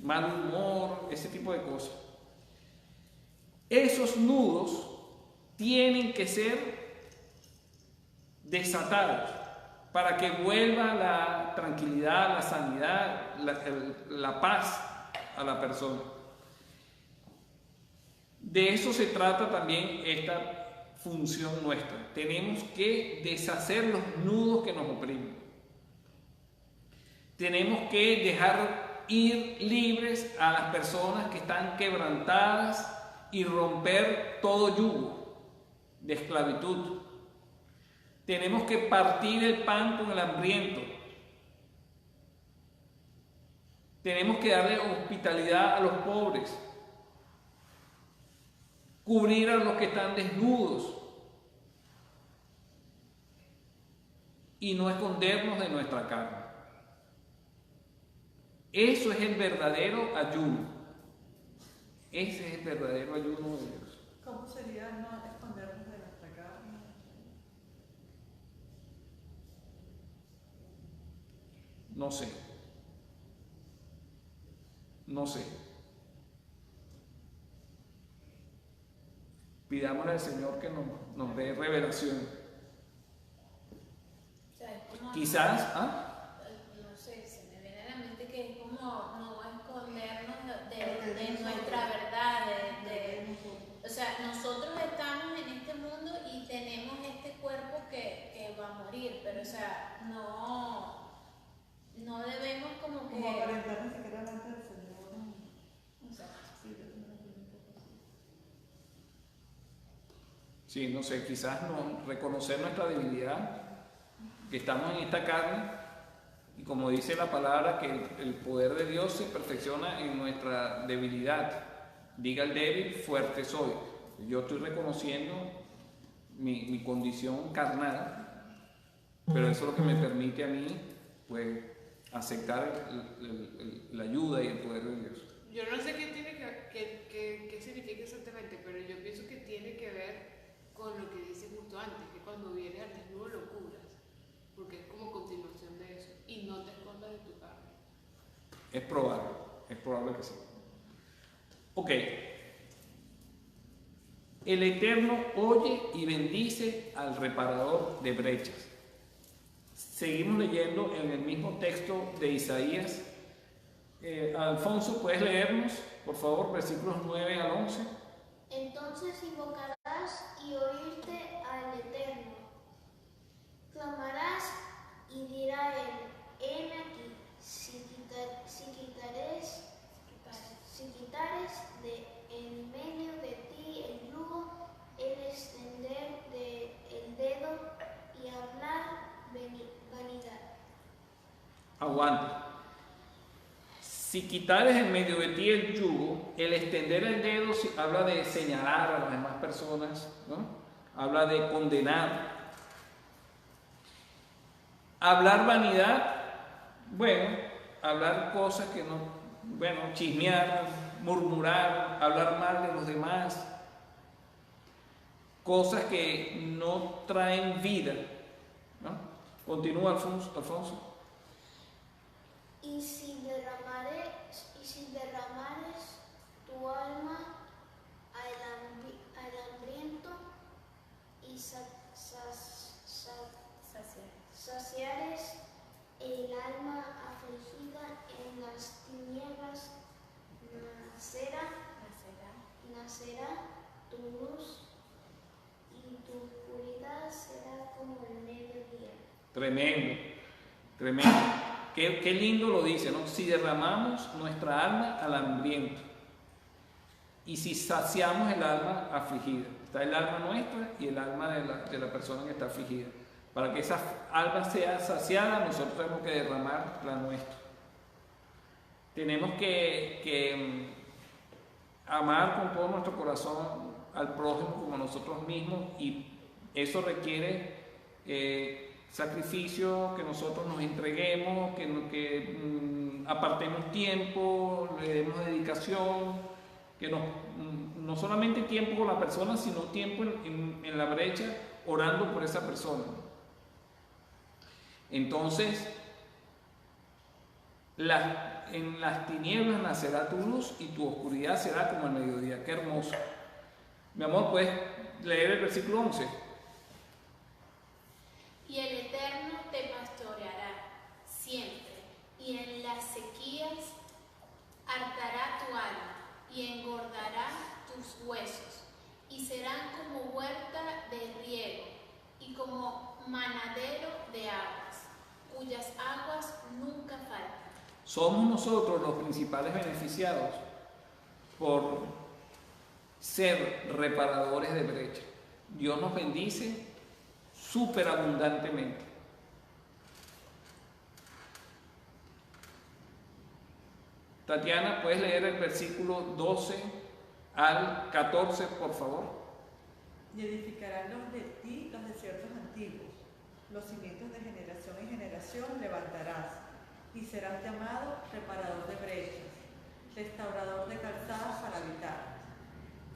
S1: mal humor, ese tipo de cosas. Esos nudos tienen que ser desatados para que vuelva la tranquilidad, la sanidad, la paz a la persona. De eso se trata también esta función nuestra. Tenemos que deshacer los nudos que nos oprimen. Tenemos que dejar ir libres a las personas que están quebrantadas y romper todo yugo de esclavitud. Tenemos que partir el pan con el hambriento. Tenemos que darle hospitalidad a los pobres. Cubrir a los que están desnudos. Y no escondernos de nuestra carne. Eso es el verdadero ayuno. Ese es el verdadero ayuno de Dios.
S3: ¿Cómo sería no escondernos de nuestra carne?
S1: No sé. No sé. Pidámosle al Señor que nos dé revelación.
S4: O sea, es como,
S1: Quizás,
S4: no sé, se me viene a la mente que es como no escondernos de nuestra verdad, o sea, nosotros estamos en este mundo y tenemos este cuerpo que va a morir, pero o sea, no debemos como que...
S3: Como aparentar ni siquiera delante del Señor.
S4: Exacto.
S3: Sí, yo también lo pienso así.
S1: sí, no sé, quizás no reconocer nuestra debilidad, que estamos en esta carne, y como dice la palabra, que el poder de Dios se perfecciona en nuestra debilidad. Diga el débil, fuerte soy. Yo estoy reconociendo mi condición carnal, pero eso es lo que me permite a mí, pues, aceptar la ayuda y el poder de Dios.
S2: Yo no sé qué significa exactamente, pero yo pienso que tiene que ver con lo que dice justo antes, que cuando vienes al desnudo lo cubras, porque es como continuación de eso, y no te escondas de tu carne.
S1: Es probable que sí. Ok. El Eterno oye y bendice al reparador de brechas. Seguimos leyendo en el mismo texto de Isaías. Alfonso, ¿puedes leernos, por favor, versículos 9 al 11?
S5: Entonces invocarás y oírte al Eterno. Clamarás y dirá él, heme aquí. Si quitares de en medio de ti el yugo, el extender el dedo y hablar vanidad.
S1: Aguanta. Si quitares en medio de ti el yugo, el extender el dedo habla de señalar a las demás personas, ¿no? Habla de condenar. Hablar vanidad, bueno, hablar cosas que no, bueno, chismear, murmurar, hablar mal de los demás, cosas que no traen vida, ¿no? Continúa, Alfonso.
S5: Y si derramares tu alma al hambriento y saciares el alma afligida en las tinieblas, nacerá tu luz y tu oscuridad será como el mediodía.
S1: Tremendo. Qué lindo lo dice, ¿no? Si derramamos nuestra alma al hambriento y si saciamos el alma afligida. Está el alma nuestra y el alma de la persona que está afligida. Para que esa alma sea saciada, nosotros tenemos que derramar la nuestra. Tenemos que amar con todo nuestro corazón al prójimo como a nosotros mismos, y eso requiere sacrificio, que nosotros nos entreguemos, que apartemos tiempo, le demos dedicación, que no solamente tiempo con la persona, sino tiempo en la brecha orando por esa persona. Entonces, en las tinieblas nacerá tu luz y tu oscuridad será como el mediodía. Qué hermoso. Mi amor, ¿puedes leer el versículo 11?
S4: Y el Eterno te pastoreará siempre, y en las sequías hartará tu alma, y engordará tus huesos, y serán como huerta de riego, y como manadero de aguas, cuyas aguas nunca faltan.
S1: Somos nosotros los principales beneficiados por ser reparadores de brecha. Dios nos bendice superabundantemente. Tatiana, ¿puedes leer el versículo 12 al 14, por favor?
S3: Y edificarán los de ti los desiertos antiguos, los cimientos de generación en generación levantarás, y serás llamado reparador de brechas, restaurador de calzadas para habitar.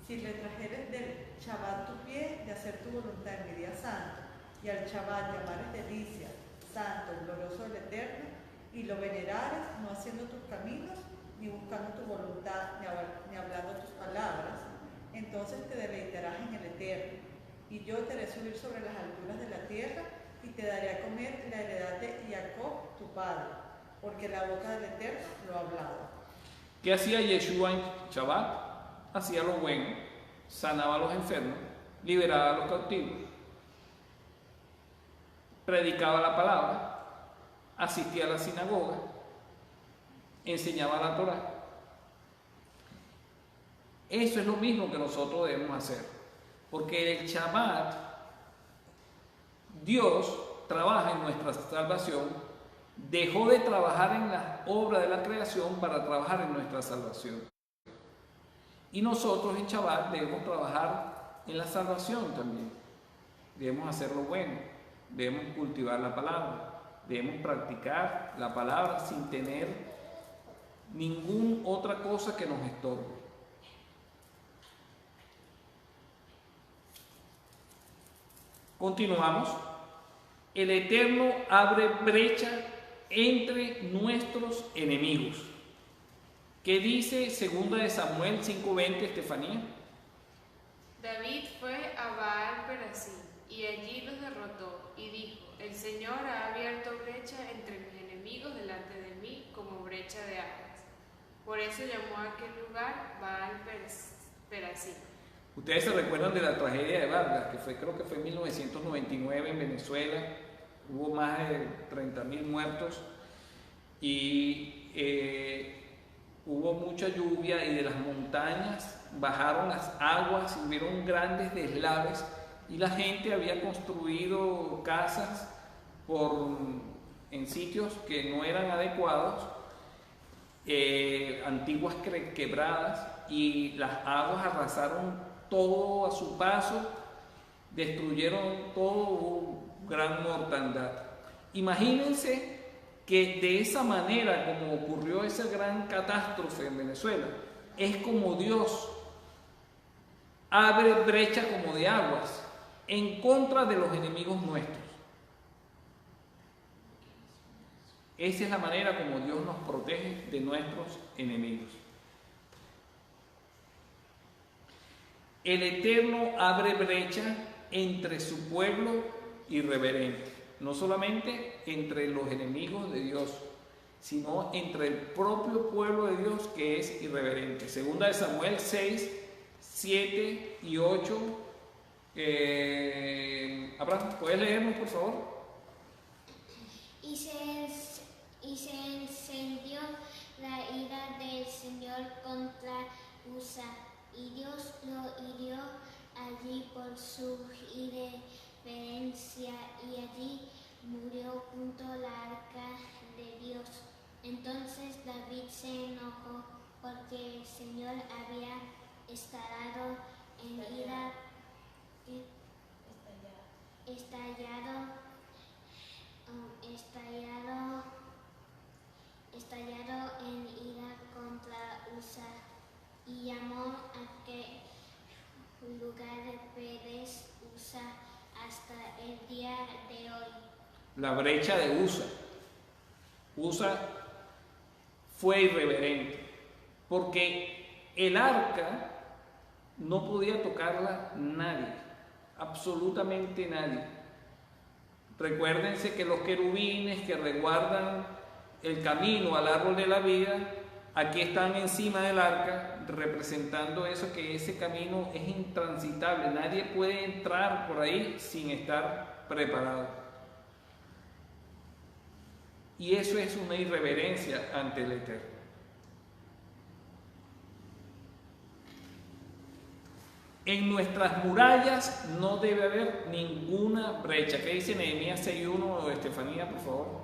S3: Si le trajeres del Shabbat tu pie de hacer tu voluntad en mi día santo, y al Shabbat llamares delicia, santo, glorioso del Eterno, y lo venerares, no haciendo tus caminos, ni buscando tu voluntad, ni hablando tus palabras, entonces te deleitarás en el Eterno, y yo te haré subir sobre las alturas de la tierra, y te daré a comer la heredad de Jacob, tu padre, porque la boca del Eterno lo ha hablado.
S1: ¿Qué hacía Yeshua en Shabbat? Hacía lo bueno, sanaba a los enfermos, liberaba a los cautivos, predicaba la palabra, asistía a la sinagoga, enseñaba la Torá. Eso es lo mismo que nosotros debemos hacer, porque el Shabbat, Dios trabaja en nuestra salvación, dejó de trabajar en la obra de la creación para trabajar en nuestra salvación. Y nosotros en Shabbat debemos trabajar en la salvación también. Debemos hacer lo bueno, debemos cultivar la palabra, debemos practicar la palabra sin tener ninguna otra cosa que nos estorbe. Continuamos. El Eterno abre brecha entre nuestros enemigos. ¿Qué dice 2 Samuel 5:20, Estefanía?
S2: David fue a Baal Perasim y allí los derrotó y dijo: el Señor ha abierto brecha entre mis enemigos delante de mí como brecha de aguas. Por eso llamó a aquel lugar Baal Perasim.
S1: Ustedes se recuerdan de la tragedia de Vargas, que creo que fue en 1999 en Venezuela. Hubo más de 30.000 muertos y hubo mucha lluvia y de las montañas bajaron las aguas y hubieron grandes deslaves y la gente había construido casas en sitios que no eran adecuados, antiguas quebradas, y las aguas arrasaron todo a su paso, destruyeron todo, hubo gran mortandad. Imagínense que de esa manera, como ocurrió esa gran catástrofe en Venezuela, es como Dios abre brecha como de aguas en contra de los enemigos nuestros. Esa es la manera como Dios nos protege de nuestros enemigos. El Eterno abre brecha entre su pueblo irreverente, no solamente entre los enemigos de Dios, sino entre el propio pueblo de Dios que es irreverente. 2 Samuel 6, 7 y 8. Abraham, ¿puedes leernos, por favor?
S5: Y se encendió la ira del Señor contra Usa, y Dios lo hirió allí por su irreverencia, y allí murió junto al arca de Dios. Entonces David se enojó porque el Señor había estallado en ira estallado en ira contra Usa y llamó a aquel lugar de Pérez Usa hasta el día de hoy.
S1: La brecha de Usa. Usa fue irreverente porque el arca no podía tocarla nadie, absolutamente nadie. Recuérdense que los querubines que resguardan el camino al árbol de la vida, aquí están encima del arca, representando eso, que ese camino es intransitable, nadie puede entrar por ahí sin estar preparado. Y eso es una irreverencia ante el Eterno. En nuestras murallas no debe haber ninguna brecha. ¿Qué dice Nehemías 6:1 o Estefanía, por favor?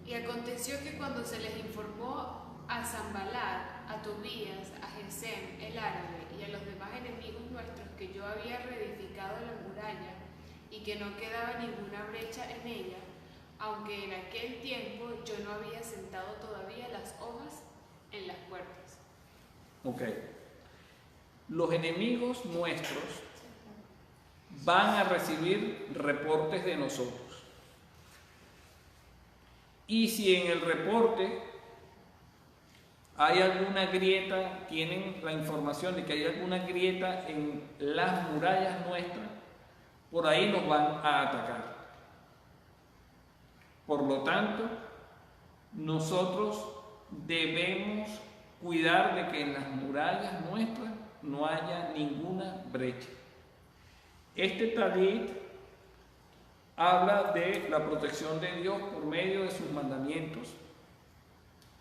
S2: Y aconteció que cuando se les informó a Sanballat, a Tobías, a Gesem, el árabe, y a los demás enemigos nuestros que yo había reedificado la muralla y que no quedaba ninguna brecha en ella, aunque en aquel tiempo yo no había sentado todavía las hojas en las puertas.
S1: Ok. Los enemigos nuestros van a recibir reportes de nosotros. Y si en el reporte hay alguna grieta, tienen la información de que hay alguna grieta en las murallas nuestras, por ahí nos van a atacar. Por lo tanto, nosotros debemos cuidar de que en las murallas nuestras no haya ninguna brecha. Este talit habla de la protección de Dios por medio de sus mandamientos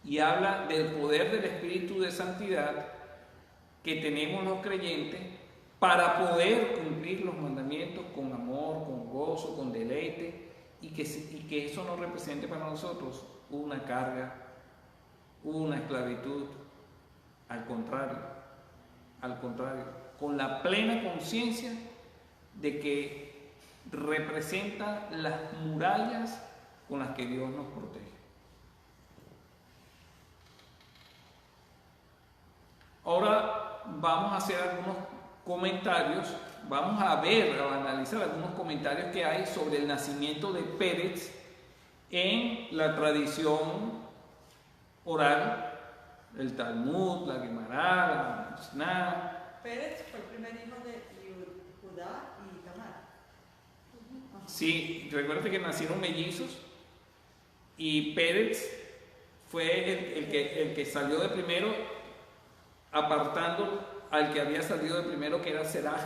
S1: y habla del poder del Espíritu de Santidad que tenemos los creyentes para poder cumplir los mandamientos con amor, con gozo, con deleite, y que eso no represente para nosotros una carga, una esclavitud. Al contrario, con la plena conciencia de que representa las murallas con las que Dios nos protege. Ahora vamos a hacer algunos comentarios, vamos a analizar algunos comentarios que hay sobre el nacimiento de Pérez en la tradición oral, el Talmud, la Gemara, la Mishnah.
S3: Pérez fue el primer hijo de Judá y Tamar.
S1: Sí, recuerda que nacieron mellizos y Pérez fue el que salió de primero, apartando al que había salido de primero, que era Seraj,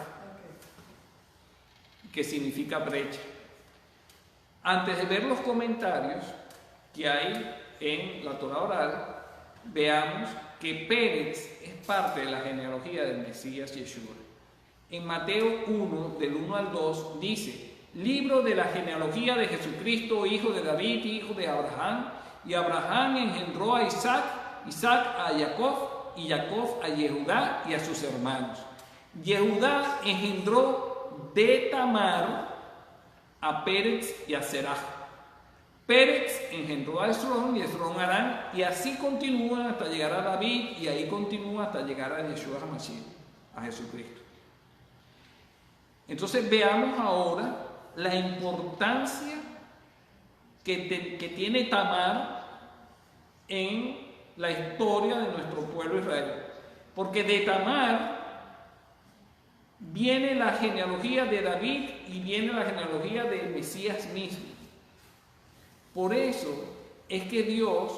S1: que significa brecha. Antes de ver los comentarios que hay en la Torah oral, veamos que Pérez es parte de la genealogía del Mesías Yeshua. En Mateo 1, del 1 al 2, dice: libro de la genealogía de Jesucristo, hijo de David, hijo de Abraham, y Abraham engendró a Isaac, Isaac a Jacob, y Jacob a Yehudá y a sus hermanos. Yehudá engendró de Tamar a Pérez y a Seraj. Pérez engendró a Esrón y Esrón a Arán, y así continúa hasta llegar a David, y ahí continúa hasta llegar a Yeshua HaMashiach, a Jesucristo. Entonces veamos ahora la importancia que tiene Tamar en la historia de nuestro pueblo Israel, porque de Tamar viene la genealogía de David y viene la genealogía del Mesías mismo. Por eso es que Dios,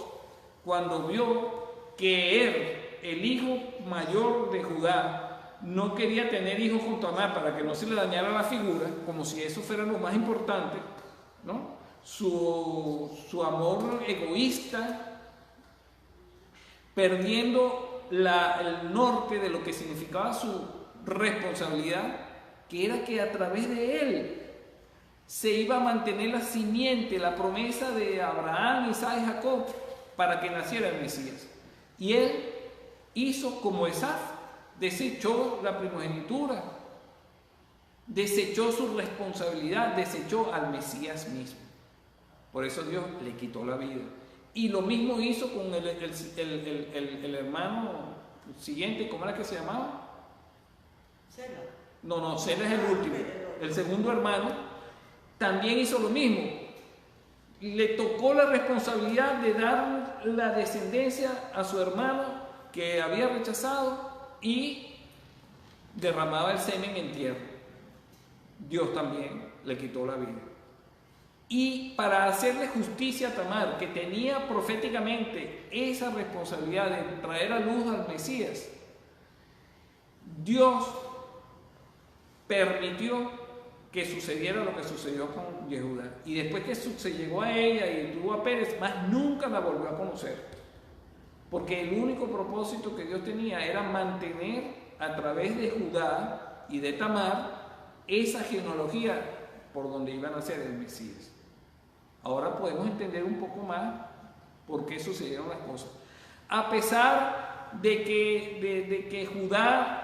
S1: cuando vio que el hijo mayor de Judá, no quería tener hijos con Tamar para que no se le dañara la figura, como si eso fuera lo más importante, ¿no? Su amor egoísta, perdiendo el norte de lo que significaba su responsabilidad, que era que a través de él se iba a mantener la simiente, la promesa de Abraham, Isaac y Jacob, para que naciera el Mesías. Y él hizo como Esaf, desechó la primogenitura, desechó su responsabilidad, desechó al Mesías mismo. Por eso Dios le quitó la vida. Y lo mismo hizo con el hermano siguiente, ¿cómo era que se llamaba?
S3: Sela.
S1: No, Sela es el último. El segundo hermano también hizo lo mismo. Le tocó la responsabilidad de dar la descendencia a su hermano que había rechazado y derramaba el semen en tierra. Dios también le quitó la vida. Y para hacerle justicia a Tamar, que tenía proféticamente esa responsabilidad de traer a luz al Mesías, Dios permitió que sucediera lo que sucedió con Yehudá. Y después que se llegó a ella y tuvo a Pérez, más nunca la volvió a conocer. Porque el único propósito que Dios tenía era mantener a través de Judá y de Tamar esa genealogía por donde iban a ser el Mesías. Ahora podemos entender un poco más por qué sucedieron las cosas. A pesar de que Judá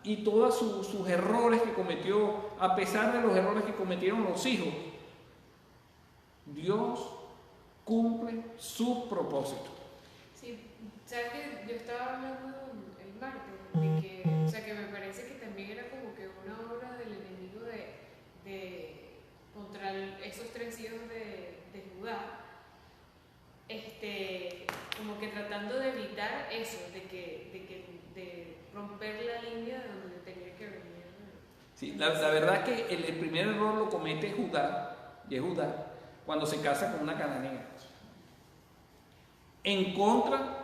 S1: y todos sus errores que cometió, a pesar de los errores que cometieron los hijos, Dios cumple sus propósitos.
S2: Sí, sabes que yo estaba hablando el martes de que, o sea, que me parece que también era como que una obra del enemigo contra esos tres hijos de Judá, como que tratando de evitar eso, de romper la línea de donde tenía que venir.
S1: Sí, la verdad es que el primer error lo comete Yehudá, cuando se casa con una cananea. En contra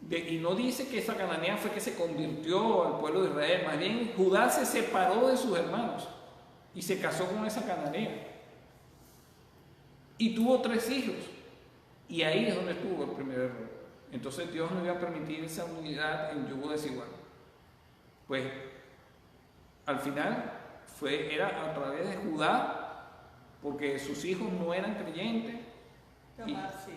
S1: y no dice que esa cananea fue que se convirtió al pueblo de Israel, más bien Judá se separó de sus hermanos y se casó con esa cananea. Y tuvo 3 hijos. Y ahí es donde estuvo el primer error. Entonces Dios no iba a permitir esa unidad en yugo desigual. Pues al final era a través de Judá, porque sus hijos no eran creyentes.
S3: Tamar, sí.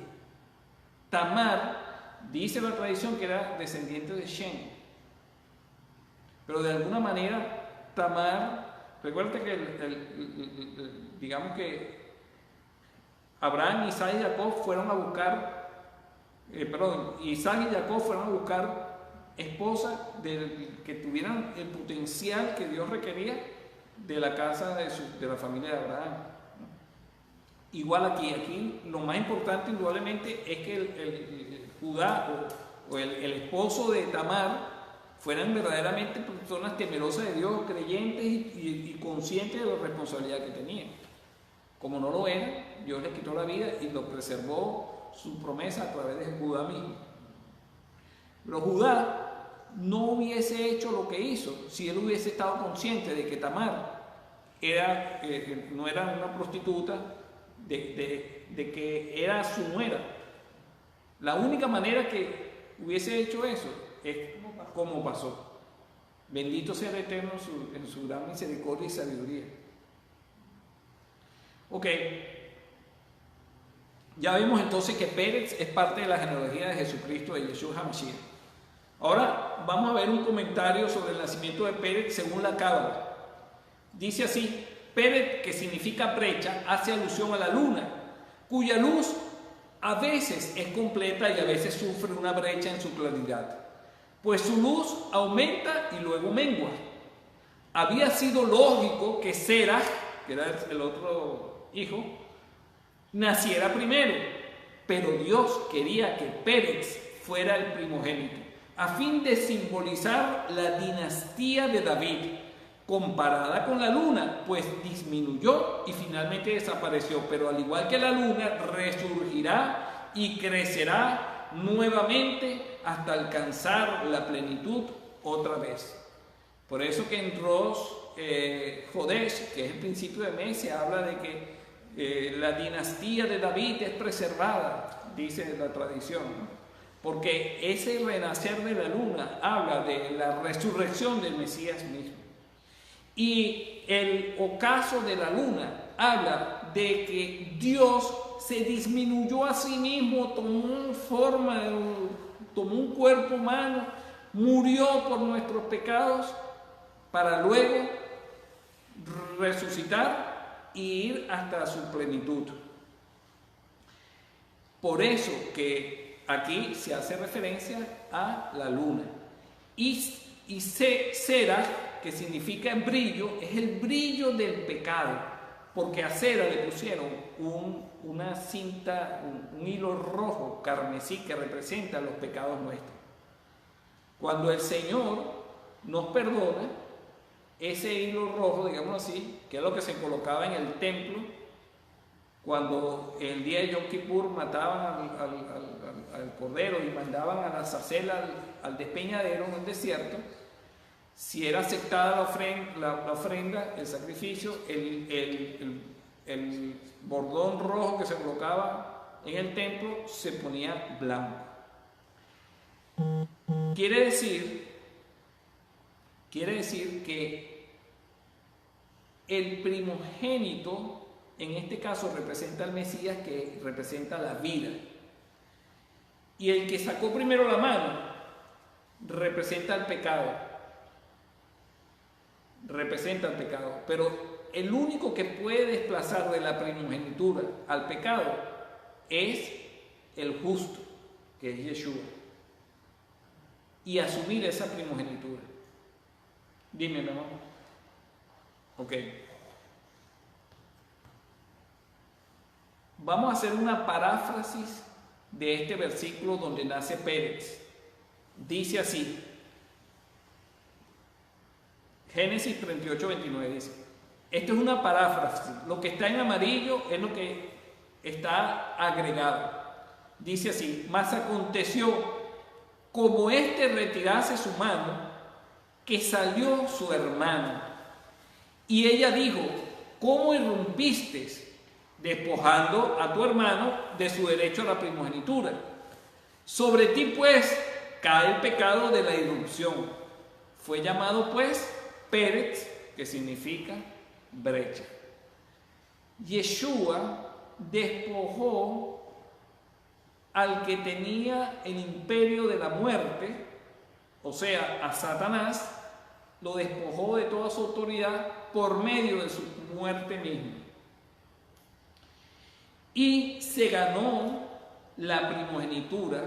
S1: Tamar, dice la tradición que era descendiente de Shem. Pero de alguna manera Tamar, recuerda que digamos que Abraham, Isaac y Jacob fueron a buscar, Isaac y Jacob fueron a buscar esposas que tuvieran el potencial que Dios requería de la casa de la familia de Abraham. Igual aquí lo más importante indudablemente es que el Judá o el esposo de Tamar fueran verdaderamente personas temerosas de Dios, creyentes y conscientes de la responsabilidad que tenían. Como no lo eran, Dios les quitó la vida y lo preservó su promesa a través de Judá mismo. Pero Judá no hubiese hecho lo que hizo si él hubiese estado consciente de que Tamar no era una prostituta, de que era su nuera. La única manera que hubiese hecho eso es como pasó. Bendito sea el Eterno en su gran misericordia y sabiduría. Ok, ya vimos entonces que Pérez es parte de la genealogía de Jesucristo, de Yeshua HaMashiach. Ahora vamos a ver un comentario sobre el nacimiento de Pérez según la Cábala. Dice así: Pérez, que significa brecha, hace alusión a la luna, cuya luz a veces es completa y a veces sufre una brecha en su claridad, pues su luz aumenta y luego mengua. Había sido lógico que Seraj, que era el otro hijo, naciera primero, pero Dios quería que Pérez fuera el primogénito, a fin de simbolizar la dinastía de David, comparada con la luna, pues disminuyó y finalmente desapareció, pero al igual que la luna, resurgirá y crecerá nuevamente hasta alcanzar la plenitud otra vez. Por eso que en Rosh Hodesh, que es el principio de mes, se habla de que la dinastía de David es preservada, dice la tradición, porque ese renacer de la luna habla de la resurrección del Mesías mismo. Y el ocaso de la luna habla de que Dios se disminuyó a sí mismo, tomó un cuerpo humano, murió por nuestros pecados para luego resucitar e ir hasta su plenitud. Por eso que aquí se hace referencia a la luna. Y Serach, que significa brillo, es el brillo del pecado, porque a Serach le pusieron una cinta, un hilo rojo carmesí que representa los pecados nuestros. Cuando el Señor nos perdona, ese hilo rojo, digamos así, que es lo que se colocaba en el templo, cuando el día de Yom Kippur mataban al cordero y mandaban a la zacela al despeñadero en el desierto, si era aceptada la ofrenda, el sacrificio, el bordón rojo que se colocaba en el templo se ponía blanco. Quiere decir que el primogénito, en este caso, representa al Mesías, que representa la vida. Y el que sacó primero la mano representa el pecado. Representa el pecado. Pero el único que puede desplazar de la primogenitura al pecado es el justo, que es Yeshua. Y asumir esa primogenitura. Dime, mi amor. Ok. Vamos a hacer una paráfrasis de este versículo donde nace Pérez. Dice así. Génesis 38, 29 dice. Esto es una paráfrasis. Lo que está en amarillo es lo que está agregado. Dice así. Mas aconteció, como éste retirase su mano, que salió su hermano. Y ella dijo, ¿cómo irrumpiste, despojando a tu hermano de su derecho a la primogenitura? Sobre ti pues cae el pecado de la irrupción. Fue llamado pues Pérez, que significa brecha. Yeshua despojó al que tenía el imperio de la muerte, o sea, a Satanás, lo despojó de toda su autoridad por medio de su muerte misma. Y se ganó la primogenitura,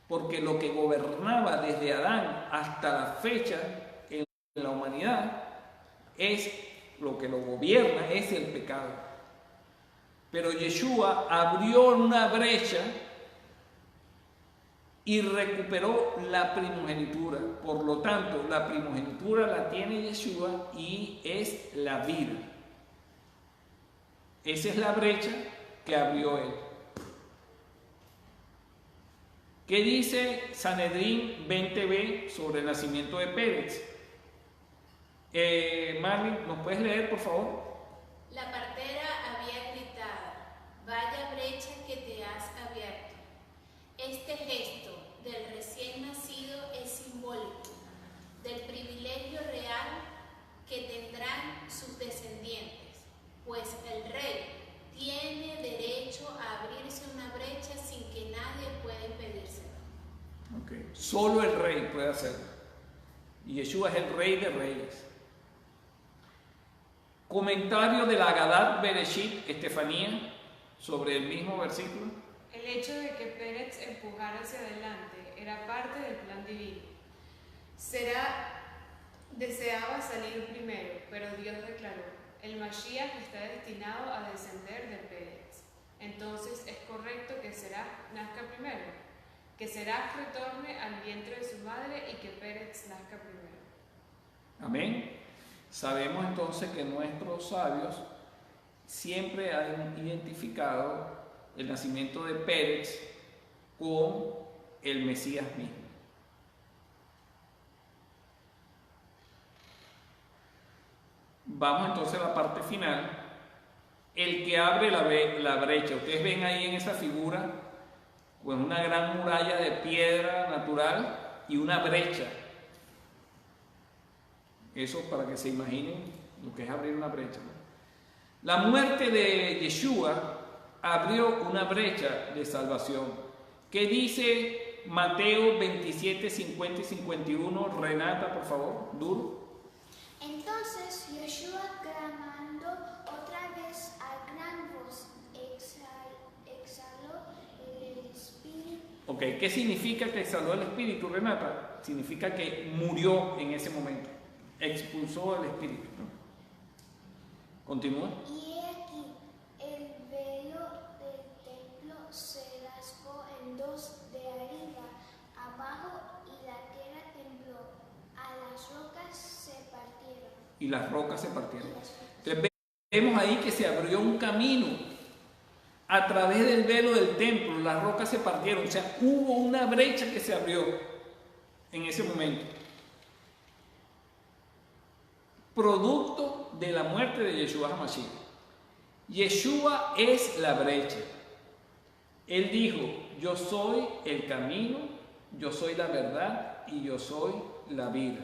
S1: porque lo que gobernaba desde Adán hasta la fecha en la humanidad es lo que lo gobierna, es el pecado. Pero Yeshua abrió una brecha y recuperó la primogenitura. Por lo tanto, la primogenitura la tiene Yeshua y es la vida. Esa es la brecha que abrió él. ¿Qué dice Sanedrín 20b sobre el nacimiento de Pérez? Marlene, ¿nos puedes leer, por favor?
S4: La partera había gritado, vaya brecha que te has abierto. Este gesto del recién nacido es simbólico del privilegio real que tendrán sus descendientes, pues el rey tiene derecho a abrirse una brecha sin que nadie pueda impedírselo.
S1: Okay. Solo el rey puede hacerlo. Y Yeshua es el rey de reyes. Comentario de la Agadat Bereshit, Estefanía, sobre el mismo versículo.
S2: El hecho de que Pérez empujara hacia adelante era parte del plan divino. Deseaba salir primero, pero Dios declaró, el Mashiach está destinado a descender de Pérez. Entonces es correcto que Serach nazca primero, que Serach retorne al vientre de su madre y que Pérez nazca primero.
S1: Amén. Sabemos entonces que nuestros sabios siempre han identificado el nacimiento de Pérez con el Mesías mismo. Vamos entonces a la parte final. El que abre la brecha. Ustedes ven ahí en esa figura pues una gran muralla de piedra natural y una brecha. Eso para que se imaginen lo que es abrir una brecha, ¿no? La muerte de Yeshua abrió una brecha de salvación. ¿Qué dice Mateo 27, 50 y 51? Renata, por favor, duro.
S5: Entonces Yeshua, clamando otra vez a gran voz, exhaló
S1: Ok, ¿qué significa que exhaló el espíritu, Renata? Significa que murió en ese momento, expulsó el espíritu, ¿no? Continúa.
S5: Y he aquí, el velo del templo se rasgó en dos de arriba abajo, y la tierra tembló, a las rocas se partieron.
S1: Y las rocas se partieron. Entonces vemos ahí que se abrió un camino. A través del velo del templo, las rocas se partieron. O sea, hubo una brecha que se abrió en ese momento. Producto de la muerte de Yeshua HaMashiach. Yeshua es la brecha. Él dijo, yo soy el camino, yo soy la verdad y yo soy la vida.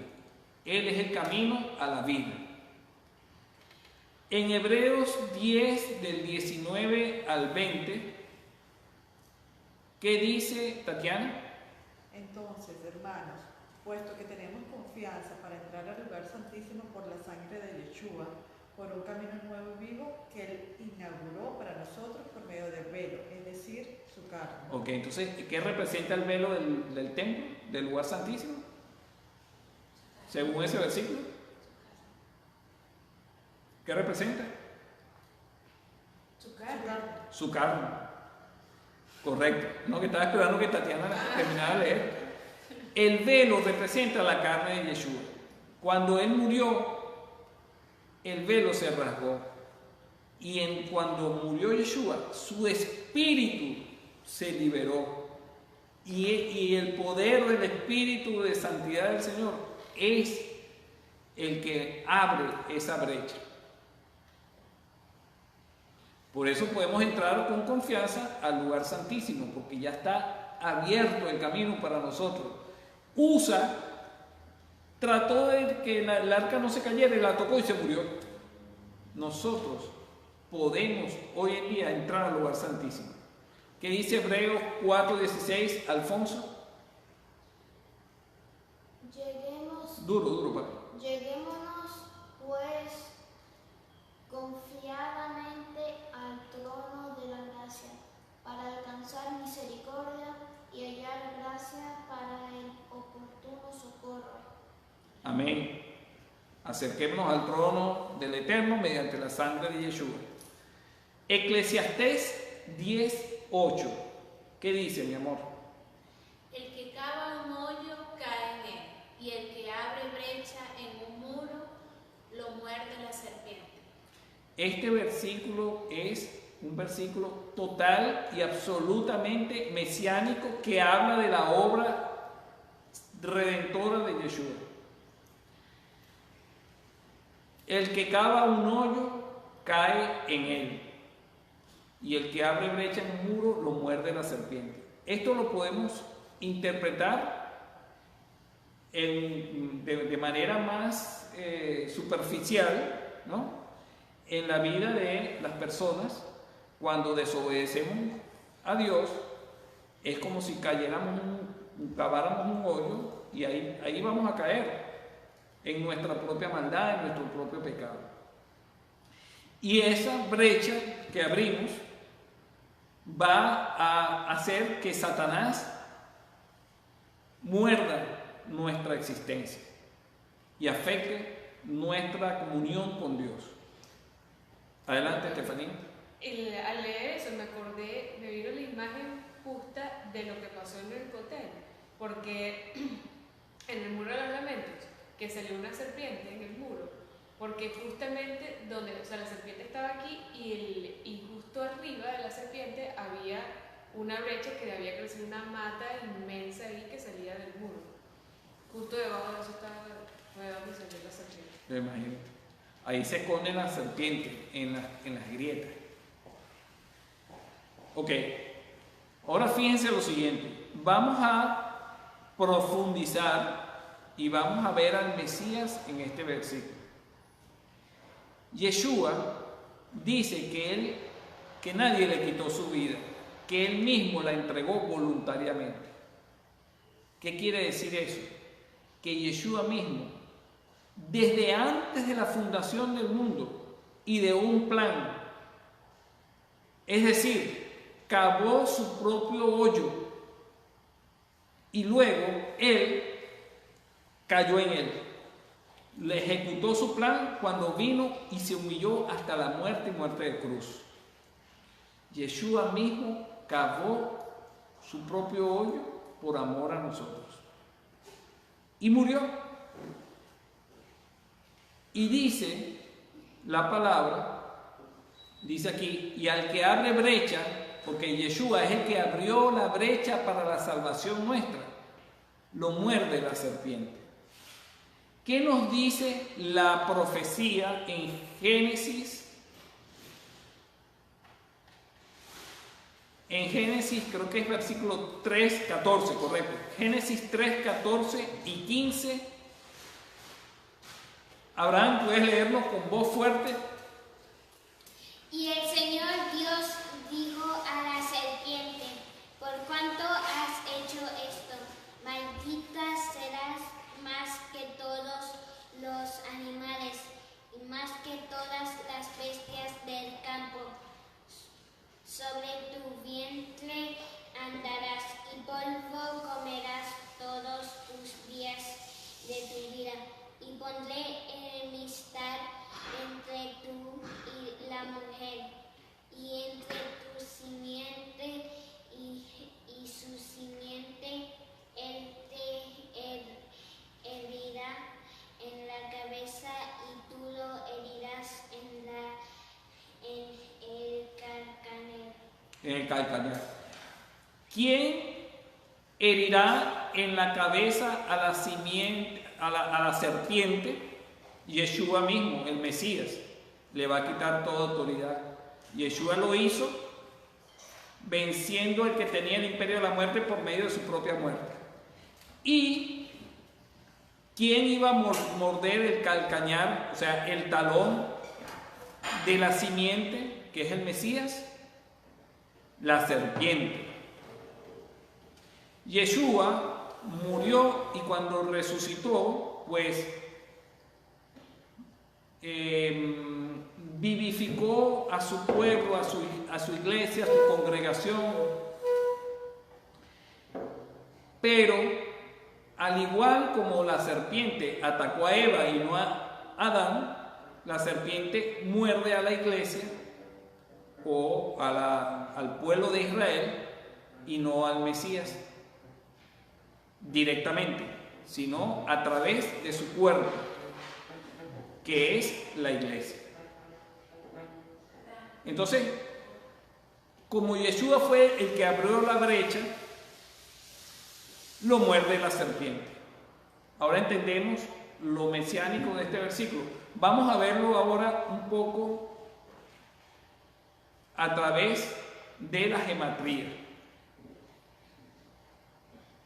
S1: Él es el camino a la vida. En Hebreos 10, del 19 al 20, ¿qué dice Tatiana?
S3: Entonces, hermanos, puesto que tenemos confianza para entrar al lugar santísimo por la sangre de Yeshua, por un camino nuevo y vivo que Él inauguró para nosotros por medio del velo, es decir, su carne.
S1: Ok, entonces, ¿qué representa el velo del templo, del lugar santísimo? Según ese versículo. ¿Qué representa?
S2: Su carne.
S1: Su carne. Correcto. No, que estaba esperando que Tatiana terminara de leer. El velo representa la carne de Yeshua. Cuando Él murió, el velo se rasgó. Y cuando murió Yeshua, su espíritu se liberó. Y el poder del espíritu de santidad del Señor es el que abre esa brecha. Por eso podemos entrar con confianza al lugar santísimo, porque ya está abierto el camino para nosotros. Usa trató de que el arca no se cayera y la tocó y se murió. Nosotros podemos hoy en día entrar al lugar santísimo. ¿Qué dice Hebreos 4:16, Alfonso? Duro, papi.
S5: Lleguémonos pues confiadamente al trono de la gracia, para alcanzar misericordia y hallar gracia para el oportuno socorro.
S1: Amén. Acerquémonos al trono del Eterno mediante la sangre de Yeshua. Eclesiastés 10:8. ¿Qué dice, mi amor?
S4: El que cava un hoyo cae en él, y el que abre brecha en un muro lo muerde la serpiente.
S1: Este versículo es un versículo total y absolutamente mesiánico que habla de la obra redentora de Yeshua. El que cava un hoyo cae en él, y el que abre brecha en un muro lo muerde la serpiente. Esto lo podemos interpretar de manera más superficial, ¿no? En la vida de las personas. Cuando desobedecemos a Dios, es como si caváramos un hoyo, y ahí vamos a caer en nuestra propia maldad, en nuestro propio pecado. Y esa brecha que abrimos va a hacer que Satanás muerda nuestra existencia y afecte nuestra comunión con Dios. Adelante, Estefanía.
S2: Al leer eso me vino la imagen justa de lo que pasó en el hotel, porque en el muro de los lamentos, que salió una serpiente en el muro, porque justamente la serpiente estaba aquí y justo arriba de la serpiente había una brecha que había crecido una mata inmensa ahí que salía del muro. Justo debajo de eso fue donde salió la serpiente.
S1: Me imagino. Ahí se esconde la serpiente en las grietas. Ok, ahora fíjense lo siguiente. Vamos a profundizar y vamos a ver al Mesías en este versículo. Yeshua dice que nadie le quitó su vida, que él mismo la entregó voluntariamente. ¿Qué quiere decir eso? Que Yeshua mismo, desde antes de la fundación del mundo y de un plan, es decir, cavó su propio hoyo y luego él cayó en él. Le ejecutó su plan cuando vino y se humilló hasta la muerte y muerte de cruz. Yeshua mismo cavó su propio hoyo por amor a nosotros y murió. Y dice la palabra, dice aquí, y al que abre brecha, porque Yeshua es el que abrió la brecha para la salvación nuestra, lo muerde la serpiente. ¿Qué nos dice la profecía en Génesis? En Génesis, creo que es versículo 3, 14, correcto. Génesis 3, 14 y 15. Abraham, ¿puedes leerlo con voz fuerte?
S5: Y el Señor Dios dijo a la serpiente: por cuanto has hecho esto, maldita serás más que todos los animales y más que todas las bestias del campo. Sobre tu vientre andarás y polvo comerás todos tus días de tu vida. Y pondré enemistad entre tú y la mujer, y entre tu simiente y su simiente. Él te herirá en la cabeza y tú lo herirás en el calcañar.
S1: En el calcañar. ¿Quién herirá en la cabeza a la simiente, a la serpiente? Yeshua mismo, el Mesías, le va a quitar toda autoridad. Yeshua lo hizo venciendo al que tenía el imperio de la muerte por medio de su propia muerte. ¿Y quién iba a morder el calcañar, o sea, el talón de la simiente, que es el Mesías? La serpiente. Yeshua murió y cuando resucitó, pues vivificó a su pueblo, a su iglesia, a su congregación. Pero al igual como la serpiente atacó a Eva y no a Adán, la serpiente muerde a la iglesia o al pueblo de Israel y no al Mesías directamente, sino a través de su cuerpo, que es la iglesia. Entonces, como Yeshua fue el que abrió la brecha, lo muerde la serpiente. Ahora entendemos lo mesiánico de este versículo. Vamos a verlo ahora un poco a través de la gematría.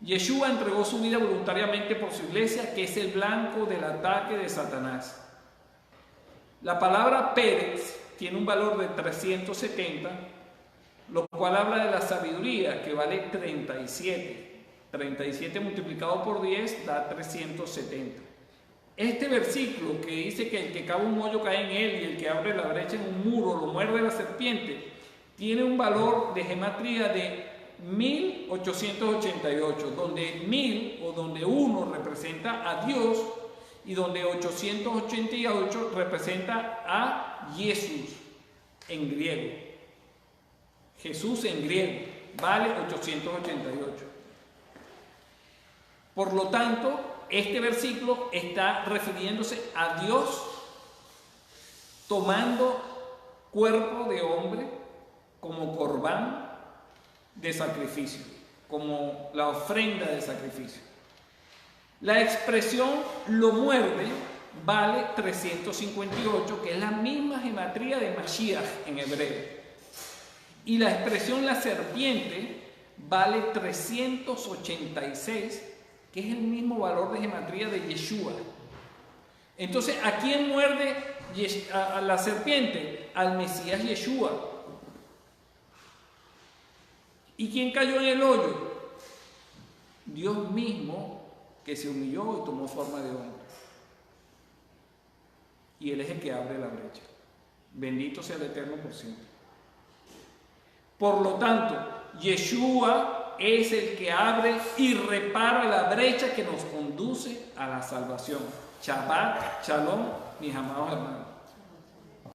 S1: Yeshua entregó su vida voluntariamente por su iglesia, que es el blanco del ataque de Satanás. La palabra Pérez tiene un valor de 370, lo cual habla de la sabiduría, que vale 37. 37 multiplicado por 10 da 370. Este versículo que dice que el que cava un hoyo cae en él y el que abre la brecha en un muro lo muerde la serpiente, tiene un valor de gematría de 1888, donde 1000 o donde 1 representa a Dios y donde 888 representa a Jesús en griego. Jesús en griego vale 888. Por lo tanto, este versículo está refiriéndose a Dios tomando cuerpo de hombre como corbán de sacrificio, como la ofrenda de sacrificio. La expresión lo muerde vale 358, que es la misma gematría de Mashiach en hebreo. Y la expresión la serpiente vale 386, que es el mismo valor de gematría de Yeshua. Entonces, ¿a quién muerde a la serpiente? Al Mesías Yeshua. ¿Y quién cayó en el hoyo? Dios mismo, que se humilló y tomó forma de hombre. Y Él es el que abre la brecha. Bendito sea el Eterno por siempre. Por lo tanto, Yeshua es el que abre y repara la brecha que nos conduce a la salvación. Shabbat, shalom, mis amados hermanos.